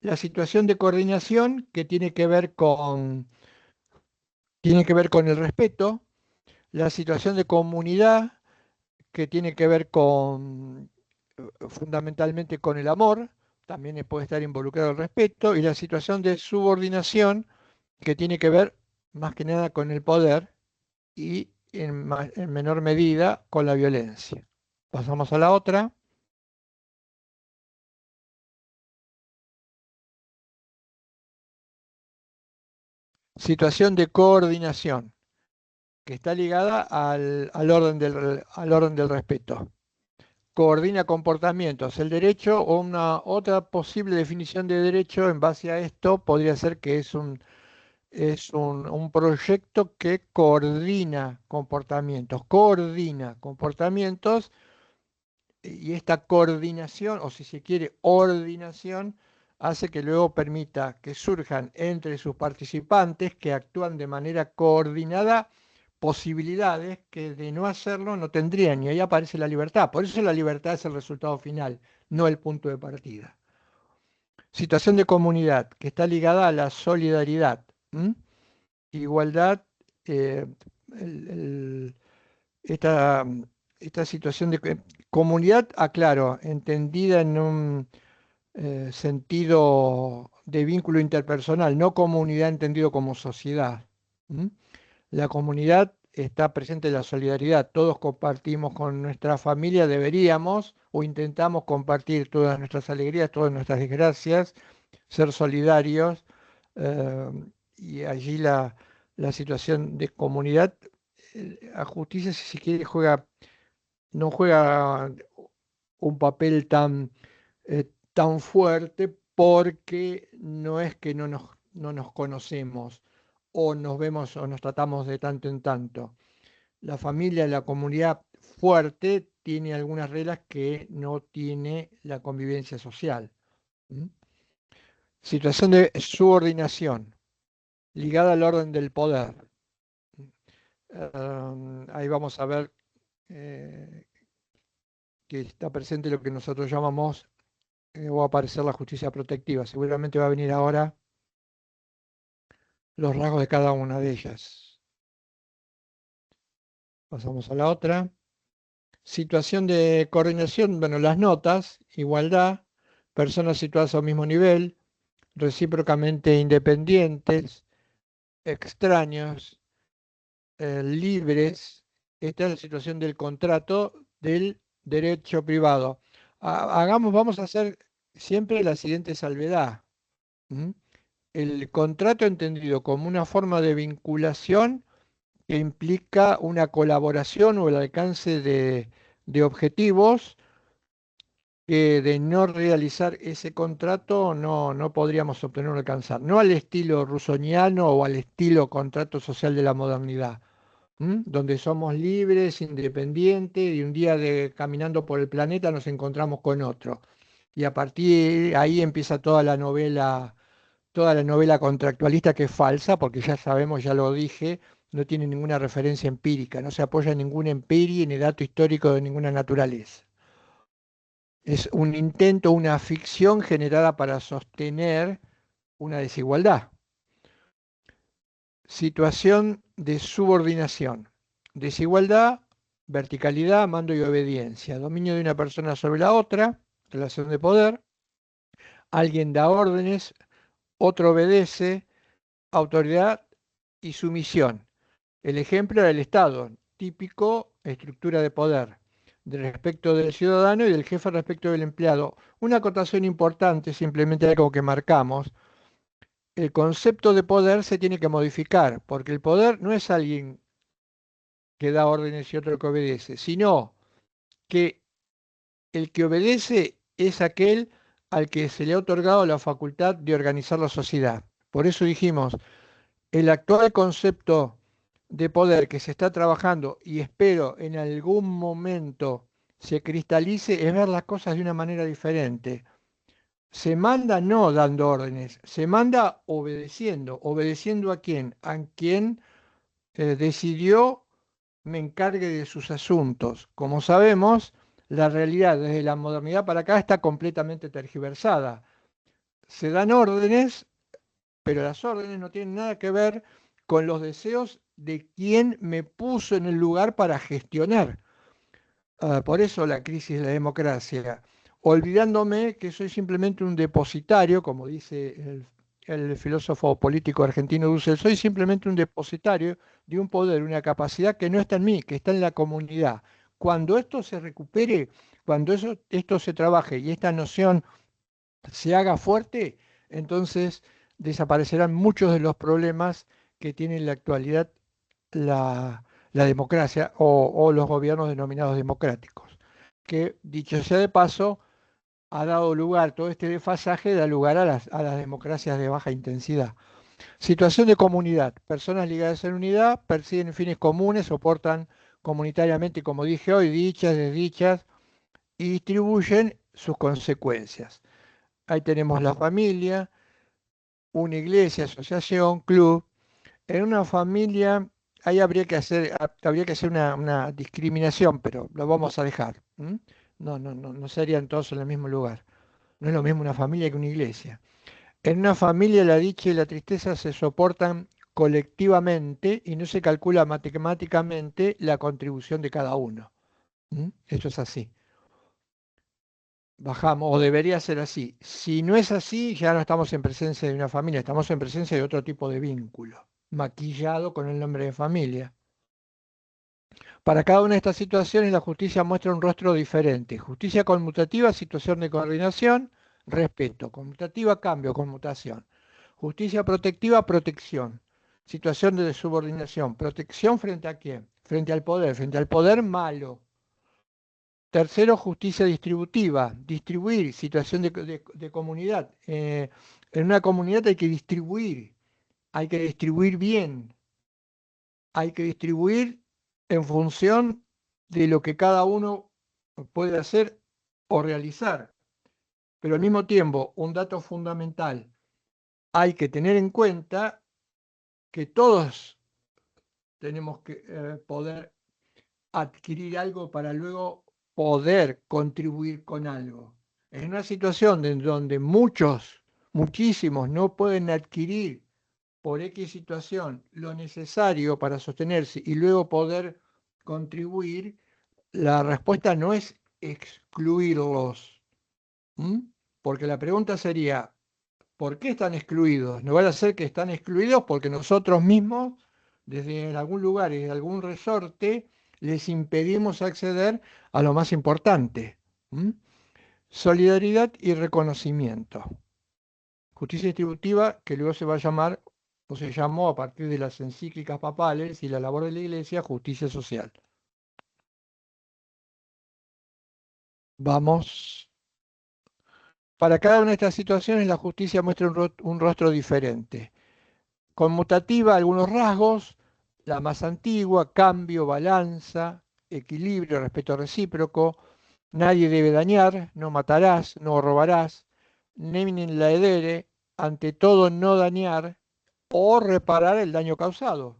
La situación de coordinación, que tiene que ver con el respeto. La situación de comunidad, que tiene que ver fundamentalmente con el amor, también puede estar involucrado el respeto. Y la situación de subordinación, que tiene que ver más que nada con el poder y en menor medida con la violencia. Pasamos a la otra. Situación de coordinación, que está ligada al orden del respeto. Coordina comportamientos. El derecho, o una otra posible definición de derecho en base a esto podría ser que es un proyecto que coordina comportamientos, y esta coordinación, o si se quiere, ordinación, hace que luego permita que surjan entre sus participantes que actúan de manera coordinada posibilidades que de no hacerlo no tendrían, y ahí aparece la libertad. Por eso la libertad es el resultado final, no el punto de partida. Situación de comunidad, que está ligada a la solidaridad. Igualdad, eh, el- el- esta, esta situación de comunidad, aclaro, entendida en un sentido de vínculo interpersonal, no comunidad entendido como sociedad. ¿m? La comunidad está presente en la solidaridad. Todos compartimos con nuestra familia, deberíamos o intentamos compartir todas nuestras alegrías, todas nuestras desgracias, ser solidarios. eh, y allí la situación de comunidad, a justicia, si se quiere, no juega un papel tan fuerte, porque no es que no nos conocemos o nos vemos o nos tratamos de tanto en tanto. La familia, la comunidad fuerte, tiene algunas reglas que no tiene la convivencia social. ¿m? Situación de subordinación, ligada al orden del poder. Ahí vamos a ver eh, que está presente lo que nosotros llamamos, o va a aparecer la justicia protectiva. Seguramente va a venir ahora los rasgos de cada una de ellas. Pasamos a la otra. Situación de coordinación, bueno, las notas: igualdad, personas situadas al mismo nivel, recíprocamente independientes, extraños, libres. Esta es la situación del contrato del derecho privado. Vamos a hacer siempre la siguiente salvedad. ¿m? El contrato entendido como una forma de vinculación que implica una colaboración o el alcance de objetivos, que de no realizar ese contrato no podríamos obtener o alcanzar. No al estilo rusoniano o al estilo contrato social de la modernidad, donde somos libres, independientes, y un día caminando por el planeta nos encontramos con otro. Y a partir de ahí empieza toda la novela contractualista que es falsa, porque ya sabemos, ya lo dije, no tiene ninguna referencia empírica, no se apoya en ninguna empiria ni dato histórico de ninguna naturaleza. Es un intento, una ficción generada para sostener una desigualdad. Situación de subordinación. Desigualdad, verticalidad, mando y obediencia. Dominio de una persona sobre la otra, relación de poder. Alguien da órdenes, otro obedece, autoridad y sumisión. El ejemplo era el Estado, típico estructura de poder, de respecto del ciudadano y del jefe respecto del empleado. Una acotación importante, simplemente algo que marcamos, el concepto de poder se tiene que modificar, porque el poder no es alguien que da órdenes y otro que obedece, sino que el que obedece es aquel al que se le ha otorgado la facultad de organizar la sociedad. Por eso dijimos, el actual concepto de poder que se está trabajando y espero en algún momento se cristalice es ver las cosas de una manera diferente. Se manda no dando órdenes, se manda obedeciendo. ¿Obedeciendo a quién? A quien decidió me encargue de sus asuntos. Como sabemos, la realidad desde la modernidad para acá está completamente tergiversada. Se dan órdenes, pero las órdenes no tienen nada que ver con los deseos de quien me puso en el lugar para gestionar. Por eso la crisis de la democracia, olvidándome que soy simplemente un depositario, como dice el filósofo político argentino Dussel, soy simplemente un depositario de un poder, una capacidad que no está en mí, que está en la comunidad. Cuando esto se recupere, cuando esto se trabaje y esta noción se haga fuerte, entonces desaparecerán muchos de los problemas que tiene en la actualidad la democracia o los gobiernos denominados democráticos, que dicho sea de paso, ha dado lugar, todo este desfasaje da lugar a las democracias de baja intensidad. Situación de comunidad. Personas ligadas en unidad persiguen fines comunes, soportan comunitariamente, como dije hoy, dichas, desdichas y distribuyen sus consecuencias. Ahí tenemos la familia, una iglesia, asociación, club. En una familia, ahí habría que hacer una discriminación, pero lo vamos a dejar. ¿M? No serían todos en el mismo lugar. No es lo mismo una familia que una iglesia. En una familia la dicha y la tristeza se soportan colectivamente y no se calcula matemáticamente la contribución de cada uno. ¿M? Esto es así. Bajamos, o debería ser así. Si no es así, ya no estamos en presencia de una familia, estamos en presencia de otro tipo de vínculo, maquillado con el nombre de familia. Para cada una de estas situaciones, la justicia muestra un rostro diferente. Justicia conmutativa, situación de coordinación, respeto. Conmutativa, cambio, conmutación. Justicia protectiva, protección. Situación de subordinación. Protección frente a quién? Frente al poder malo. Tercero, justicia distributiva, distribuir, situación de comunidad. En una comunidad hay que distribuir bien, hay que distribuir en función de lo que cada uno puede hacer o realizar. Pero al mismo tiempo, un dato fundamental, hay que tener en cuenta que todos tenemos que poder adquirir algo para luego poder contribuir con algo. En una situación en donde muchísimos no pueden adquirir por X situación lo necesario para sostenerse y luego poder contribuir, la respuesta no es excluirlos. ¿M? Porque la pregunta sería, ¿por qué están excluidos? No vaya a ser que están excluidos porque nosotros mismos, desde algún lugar y de algún resorte, les impedimos acceder a lo más importante. ¿M? Solidaridad y reconocimiento. Justicia distributiva, que luego se va a llamar, o se llamó a partir de las encíclicas papales y la labor de la Iglesia, justicia social. Vamos. Para cada una de estas situaciones, la justicia muestra un rostro diferente. Conmutativa, algunos rasgos, la más antigua, cambio, balanza, equilibrio, respeto recíproco. Nadie debe dañar, no matarás, no robarás, neminen laedere, ante todo no dañar o reparar el daño causado.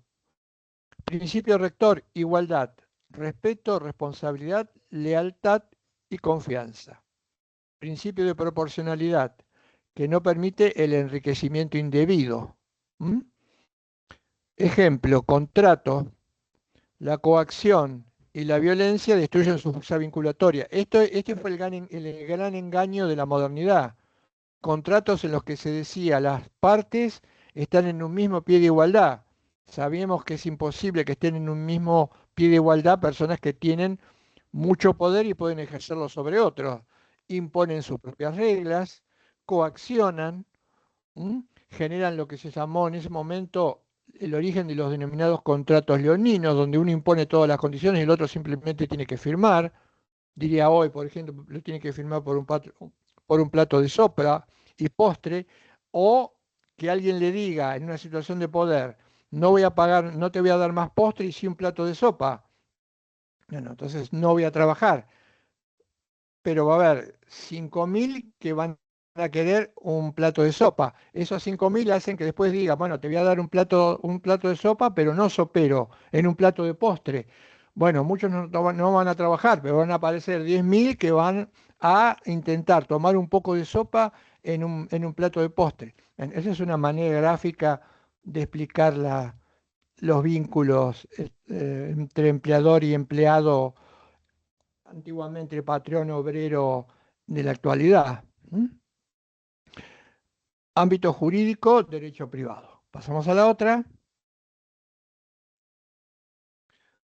Principio rector, igualdad, respeto, responsabilidad, lealtad y confianza. Principio de proporcionalidad, que no permite el enriquecimiento indebido. ¿Mm? Ejemplo, contrato, la coacción y la violencia destruyen su fuerza vinculatoria. Este fue el gran engaño de la modernidad. Contratos en los que se decía las partes están en un mismo pie de igualdad. Sabemos que es imposible que estén en un mismo pie de igualdad personas que tienen mucho poder y pueden ejercerlo sobre otros. Imponen sus propias reglas, coaccionan, generan lo que se llamó en ese momento el origen de los denominados contratos leoninos, donde uno impone todas las condiciones y el otro simplemente tiene que firmar. Diría hoy, por ejemplo, lo tiene que firmar por un plato de sopa y postre, o que alguien le diga en una situación de poder, no voy a pagar, no te voy a dar más postre y sí un plato de sopa. Bueno, entonces no voy a trabajar, pero va a haber 5.000 que van a querer un plato de sopa. Esos 5.000 hacen que después diga, bueno, te voy a dar un plato de sopa, pero no sopero, en un plato de postre. Bueno, muchos no van a trabajar, pero van a aparecer 10.000 que van a intentar tomar un poco de sopa en un plato de postre. Esa es una manera gráfica de explicar los vínculos entre empleador y empleado, antiguamente patrón obrero de la actualidad. ¿Mm? Ámbito jurídico, derecho privado. Pasamos a la otra.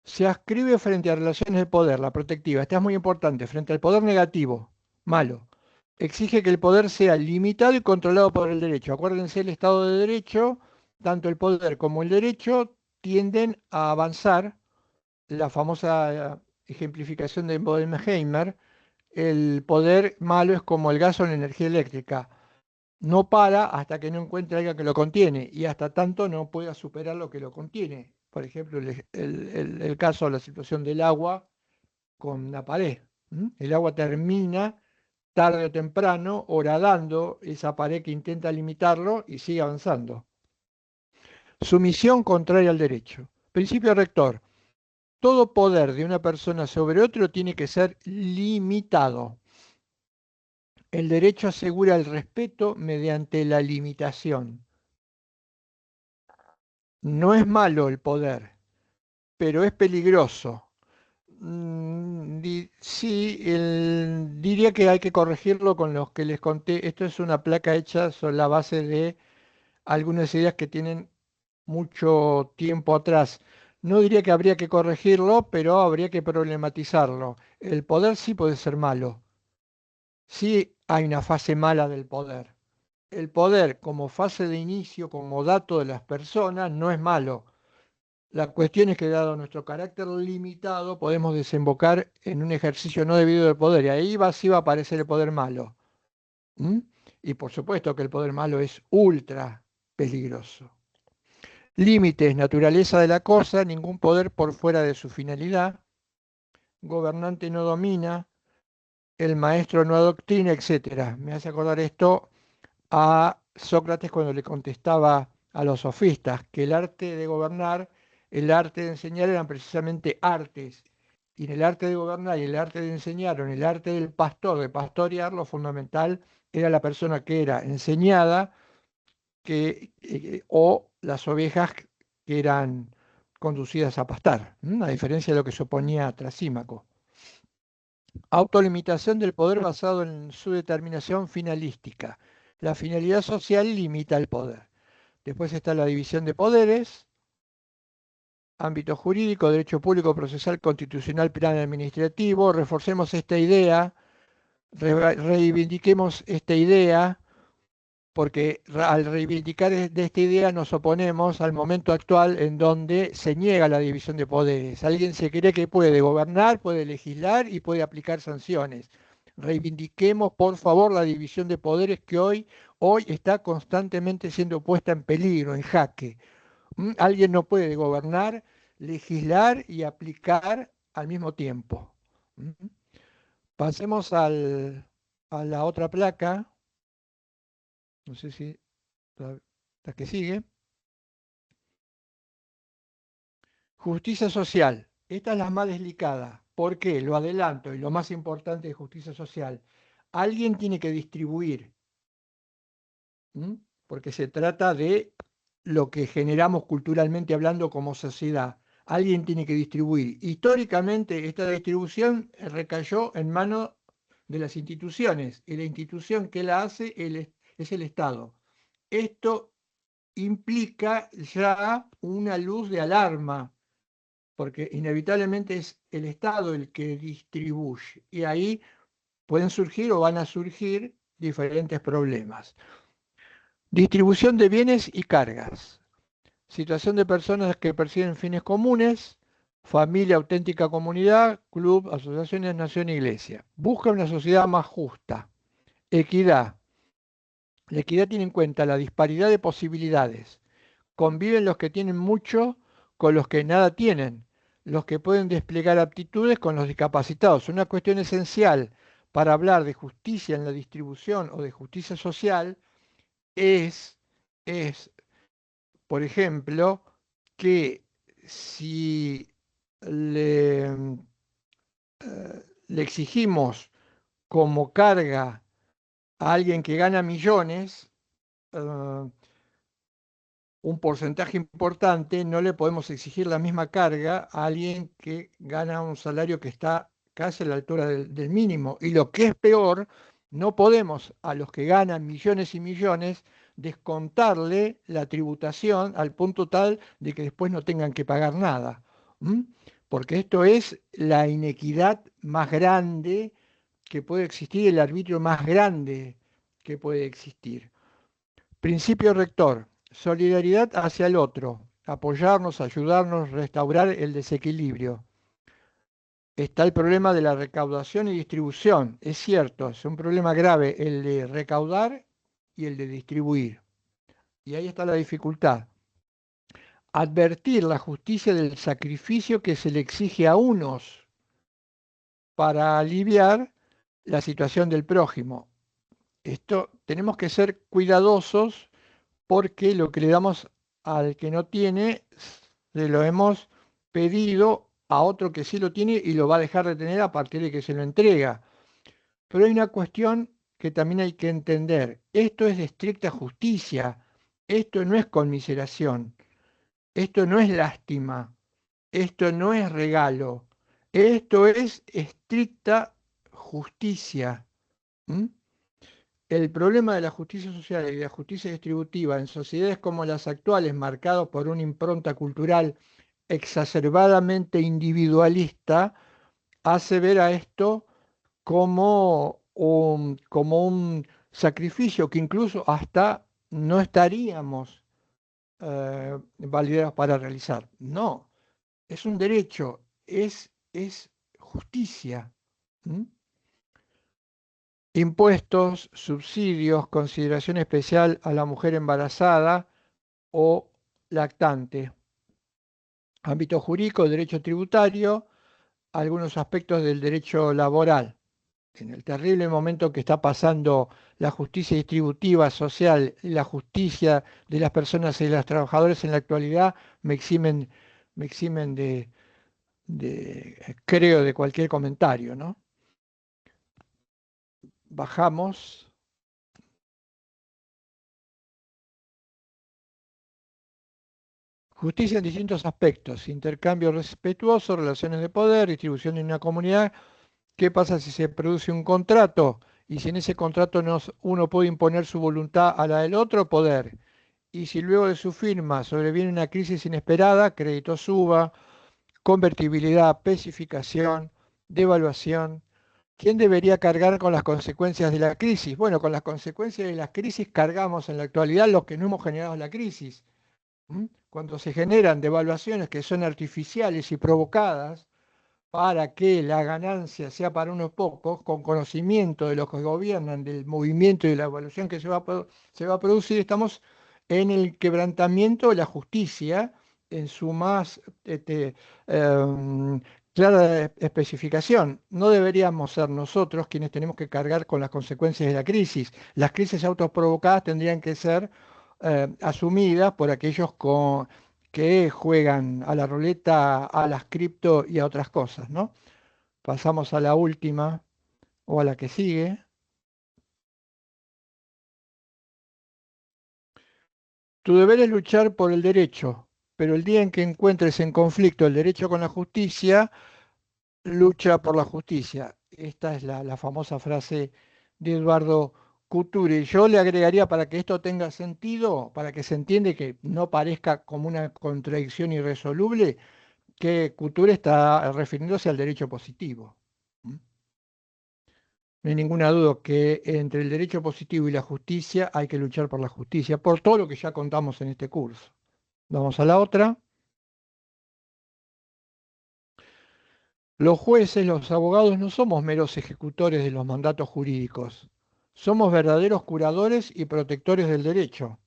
Se ascribe frente a relaciones de poder, la protectiva. Esta es muy importante. Frente al poder negativo, malo. Exige que el poder sea limitado y controlado por el derecho. Acuérdense, el Estado de Derecho, tanto el poder como el derecho tienden a avanzar. La famosa ejemplificación de Bodenheimer, el poder malo es como el gas o la energía eléctrica. No para hasta que no encuentre algo que lo contiene y hasta tanto no pueda superar lo que lo contiene. Por ejemplo, el caso de la situación del agua con la pared. El agua termina tarde o temprano horadando esa pared que intenta limitarlo y sigue avanzando. Sumisión contraria al derecho. Principio rector. Todo poder de una persona sobre otro tiene que ser limitado. El derecho asegura el respeto mediante la limitación. No es malo el poder, pero es peligroso. Sí, diría que hay que corregirlo con los que les conté. Esto es una placa hecha sobre la base de algunas ideas que tienen mucho tiempo atrás. No diría que habría que corregirlo, pero habría que problematizarlo. El poder sí puede ser malo. Sí hay una fase mala del poder. El poder como fase de inicio, como dato de las personas, no es malo. La cuestión es que dado nuestro carácter limitado, podemos desembocar en un ejercicio no debido del poder. Y ahí sí va a aparecer el poder malo. ¿Mm? Y por supuesto que el poder malo es ultra peligroso. Límites, naturaleza de la cosa, ningún poder por fuera de su finalidad. Gobernante no domina, el maestro no adoctrina, etc. Me hace acordar esto a Sócrates cuando le contestaba a los sofistas que el arte de gobernar, el arte de enseñar eran precisamente artes. Y en el arte de gobernar y el arte de enseñar, o en el arte del pastor, de pastorear, lo fundamental era la persona que era enseñada o las ovejas que eran conducidas a pastar, a diferencia de lo que suponía Trasímaco. Autolimitación del poder basado en su determinación finalística. La finalidad social limita el poder. Después está la división de poderes, ámbito jurídico, derecho público, procesal, constitucional, penal, administrativo. Reforcemos esta idea, reivindiquemos esta idea, porque al reivindicar de esta idea nos oponemos al momento actual en donde se niega la división de poderes. Alguien se cree que puede gobernar, puede legislar y puede aplicar sanciones. Reivindiquemos, por favor, la división de poderes que hoy está constantemente siendo puesta en peligro, en jaque. Alguien no puede gobernar, legislar y aplicar al mismo tiempo. Pasemos a la otra placa. No sé si la que sigue. Justicia social. Esta es la más delicada. ¿Por qué? Lo adelanto, y lo más importante de justicia social. Alguien tiene que distribuir, porque se trata de lo que generamos culturalmente hablando como sociedad. Alguien tiene que distribuir. Históricamente esta distribución recayó en manos de las instituciones, y la institución que la hace es el Estado. Esto implica ya una luz de alarma, porque inevitablemente es el Estado el que distribuye, y ahí pueden surgir o van a surgir diferentes problemas. Distribución de bienes y cargas. Situación de personas que persiguen fines comunes, familia, auténtica comunidad, club, asociaciones, nación, iglesia. Busca una sociedad más justa. Equidad. La equidad tiene en cuenta la disparidad de posibilidades. Conviven los que tienen mucho con los que nada tienen, los que pueden desplegar aptitudes con los discapacitados. Una cuestión esencial para hablar de justicia en la distribución o de justicia social es, por ejemplo, que si le exigimos como carga a alguien que gana millones, un porcentaje importante, no le podemos exigir la misma carga a alguien que gana un salario que está casi a la altura del mínimo. Y lo que es peor, no podemos a los que ganan millones y millones descontarle la tributación al punto tal de que después no tengan que pagar nada. ¿Mm? Porque esto es la inequidad más grande que puede existir, el arbitrio más grande que puede existir. Principio rector: solidaridad hacia el otro, apoyarnos, ayudarnos, restaurar el desequilibrio. Está el problema de la recaudación y distribución. Es cierto, es un problema grave el de recaudar y el de distribuir. Y ahí está la dificultad. Advertir la justicia del sacrificio que se le exige a unos para aliviar la situación del prójimo. Esto tenemos que ser cuidadosos, porque lo que le damos al que no tiene, se lo hemos pedido a otro que sí lo tiene y lo va a dejar de tener a partir de que se lo entrega. Pero hay una cuestión que también hay que entender. Esto es de estricta justicia. Esto no es conmiseración. Esto no es lástima. Esto no es regalo. Esto es estricta justicia. ¿Mm? El problema de la justicia social y de la justicia distributiva en sociedades como las actuales, marcados por una impronta cultural exacerbadamente individualista, hace ver a esto como un sacrificio que incluso hasta no estaríamos validados para realizar. No, es un derecho, es justicia. ¿Mm? Impuestos, subsidios, consideración especial a la mujer embarazada o lactante. Ámbito jurídico, derecho tributario, algunos aspectos del derecho laboral. En el terrible momento que está pasando la justicia distributiva, social y la justicia de las personas y de los trabajadores en la actualidad, me eximen creo, de cualquier comentario, ¿no? Bajamos. Justicia en distintos aspectos: intercambio respetuoso, relaciones de poder, distribución en una comunidad. ¿Qué pasa si se produce un contrato y si en ese contrato uno puede imponer su voluntad a la del otro poder? Y si luego de su firma sobreviene una crisis inesperada, crédito suba, convertibilidad, especificación, devaluación. ¿Quién debería cargar con las consecuencias de la crisis? Bueno, con las consecuencias de la crisis cargamos en la actualidad los que no hemos generado la crisis. Cuando se generan devaluaciones que son artificiales y provocadas para que la ganancia sea para unos pocos, con conocimiento de los que gobiernan, del movimiento y de la evaluación que se va a producir, estamos en el quebrantamiento de la justicia en su más em, clara especificación. No deberíamos ser nosotros quienes tenemos que cargar con las consecuencias de la crisis. Las crisis autoprovocadas tendrían que ser asumidas por aquellos que juegan a la ruleta, a las cripto y a otras cosas, ¿no? Pasamos a la última o a la que sigue. Tu deber es luchar por el derecho, pero el día en que encuentres en conflicto el derecho con la justicia, lucha por la justicia. Esta es la famosa frase de Eduardo Couture. Yo le agregaría para que esto tenga sentido, para que se entiende que no parezca como una contradicción irresoluble, que Couture está refiriéndose al derecho positivo. ¿Mm? No hay ninguna duda que entre el derecho positivo y la justicia hay que luchar por la justicia, por todo lo que ya contamos en este curso. Vamos a la otra. Los jueces, los abogados no somos meros ejecutores de los mandatos jurídicos. Somos verdaderos curadores y protectores del derecho.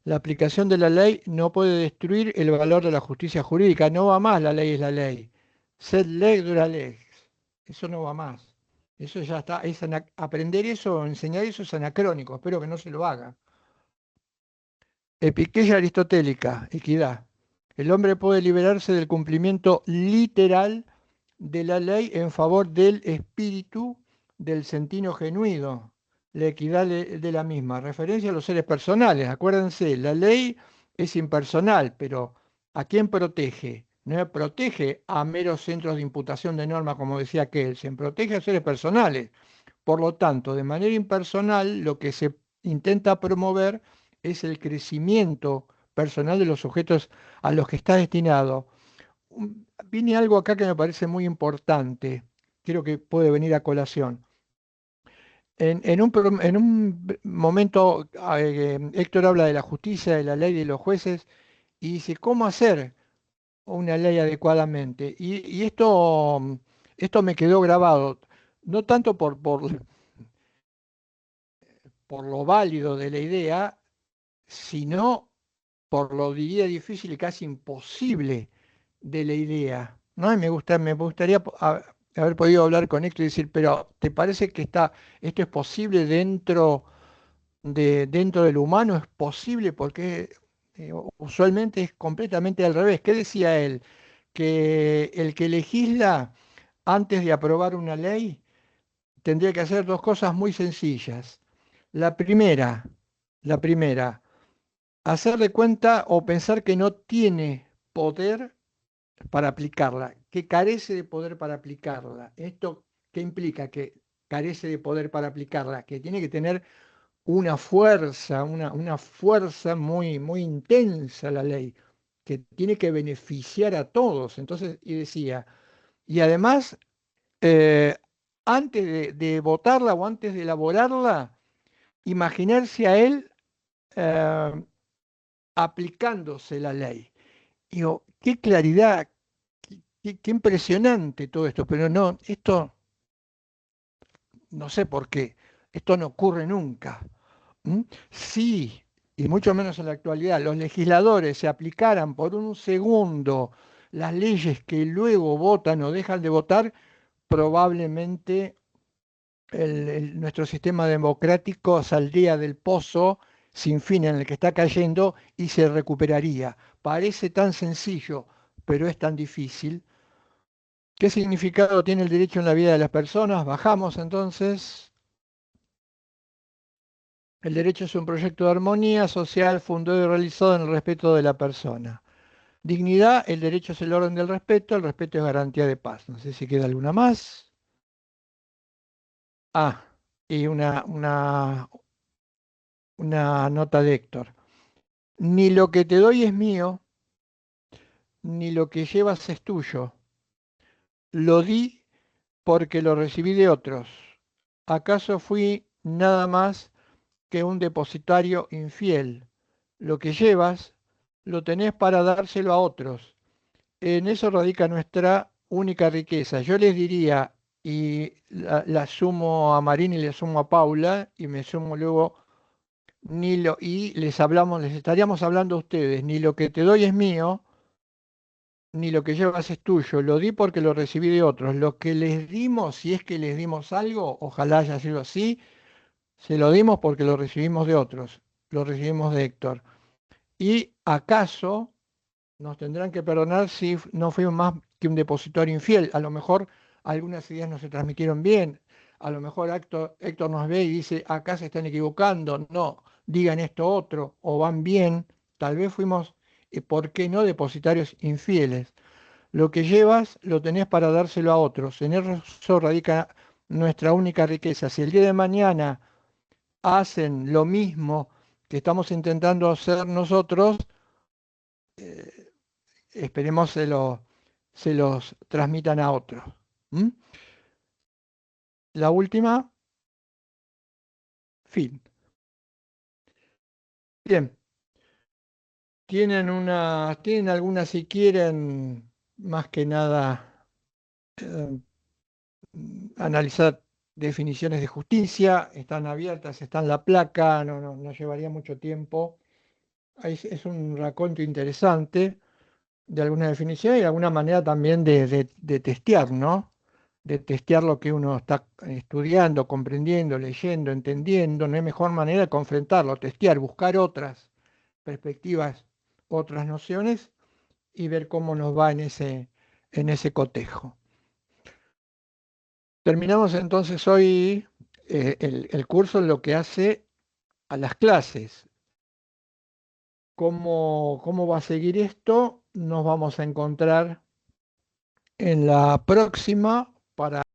La aplicación de la ley no puede destruir el valor de la justicia jurídica. No va más, la ley es la ley. Sed leg dura lex. Eso no va más. Eso ya está. Aprender eso, enseñar eso es anacrónico. Espero que no se lo haga. Epiqueia aristotélica, equidad. El hombre puede liberarse del cumplimiento literal de la ley en favor del espíritu del sentino genuido, la equidad de la misma. Referencia a los seres personales. Acuérdense, la ley es impersonal, pero ¿a quién protege? No protege a meros centros de imputación de normas, como decía Kelsen, protege a seres personales. Por lo tanto, de manera impersonal, lo que se intenta promover es el crecimiento personal de los sujetos a los que está destinado. Viene algo acá que me parece muy importante, creo que puede venir a colación. En un momento, Héctor habla de la justicia, de la ley, de los jueces, y dice, ¿cómo hacer una ley adecuadamente? Y esto me quedó grabado, no tanto por lo válido de la idea, sino por lo diría difícil y casi imposible de la idea. ¿No? Y me gustaría haber podido hablar con Héctor y decir, pero ¿te parece que esto es posible dentro del humano? ¿Es posible? Porque usualmente es completamente al revés. ¿Qué decía él? Que el que legisla antes de aprobar una ley tendría que hacer dos cosas muy sencillas. La primera, la primera, hacer de cuenta o pensar que no tiene poder para aplicarla, que carece de poder para aplicarla. ¿Esto qué implica? Que carece de poder para aplicarla, que tiene que tener una fuerza muy, muy intensa la ley, que tiene que beneficiar a todos. Entonces, y decía, y además, eh, antes de votarla o antes de elaborarla, imaginarse a él eh, aplicándose la ley. Digo, qué claridad, qué impresionante todo esto, pero no, esto no sé por qué, esto no ocurre nunca. ¿Mm? Sí, y mucho menos en la actualidad, los legisladores se aplicaran por un segundo las leyes que luego votan o dejan de votar, probablemente nuestro sistema democrático saldría del pozo sin fin en el que está cayendo y se recuperaría. Parece tan sencillo, pero es tan difícil. ¿Qué significado tiene el derecho en la vida de las personas? Bajamos entonces. El derecho es un proyecto de armonía social fundado y realizado en el respeto de la persona. Dignidad, el derecho es el orden del respeto, el respeto es garantía de paz. No sé si queda alguna más. Ah, y una nota de Héctor. Ni lo que te doy es mío, ni lo que llevas es tuyo. Lo di porque lo recibí de otros. ¿Acaso fui nada más que un depositario infiel? Lo que llevas lo tenés para dárselo a otros. En eso radica nuestra única riqueza. Yo les diría, y la sumo a Marín y le sumo a Paula, y me sumo luego, y les estaríamos hablando a ustedes, ni lo que te doy es mío, ni lo que llevas es tuyo, lo di porque lo recibí de otros. Lo que les dimos, si es que les dimos algo, ojalá haya sido así, se lo dimos porque lo recibimos de otros, lo recibimos de Héctor. ¿Y acaso nos tendrán que perdonar si no fuimos más que un depositario infiel? A lo mejor algunas ideas no se transmitieron bien, a lo mejor Héctor nos ve y dice, acá se están equivocando, no, digan esto otro, o van bien, tal vez fuimos, ¿por qué no depositarios infieles? Lo que llevas lo tenés para dárselo a otros, en eso radica nuestra única riqueza. Si el día de mañana hacen lo mismo que estamos intentando hacer nosotros, eh, esperemos se los transmitan a otros. ¿Mm? La última, fin. Bien, tienen algunas si quieren, más que nada, eh, analizar definiciones de justicia, están abiertas, está en la placa, no llevaría mucho tiempo. Es un raconto interesante de alguna definición y de alguna manera también de testear, ¿no? De testear lo que uno está estudiando, comprendiendo, leyendo, entendiendo. No hay mejor manera de confrontarlo, testear, buscar otras perspectivas, otras nociones y ver cómo nos va en ese cotejo. Terminamos entonces hoy el curso en lo que hace a las clases. ¿Cómo va a seguir esto? Nos vamos a encontrar en la próxima para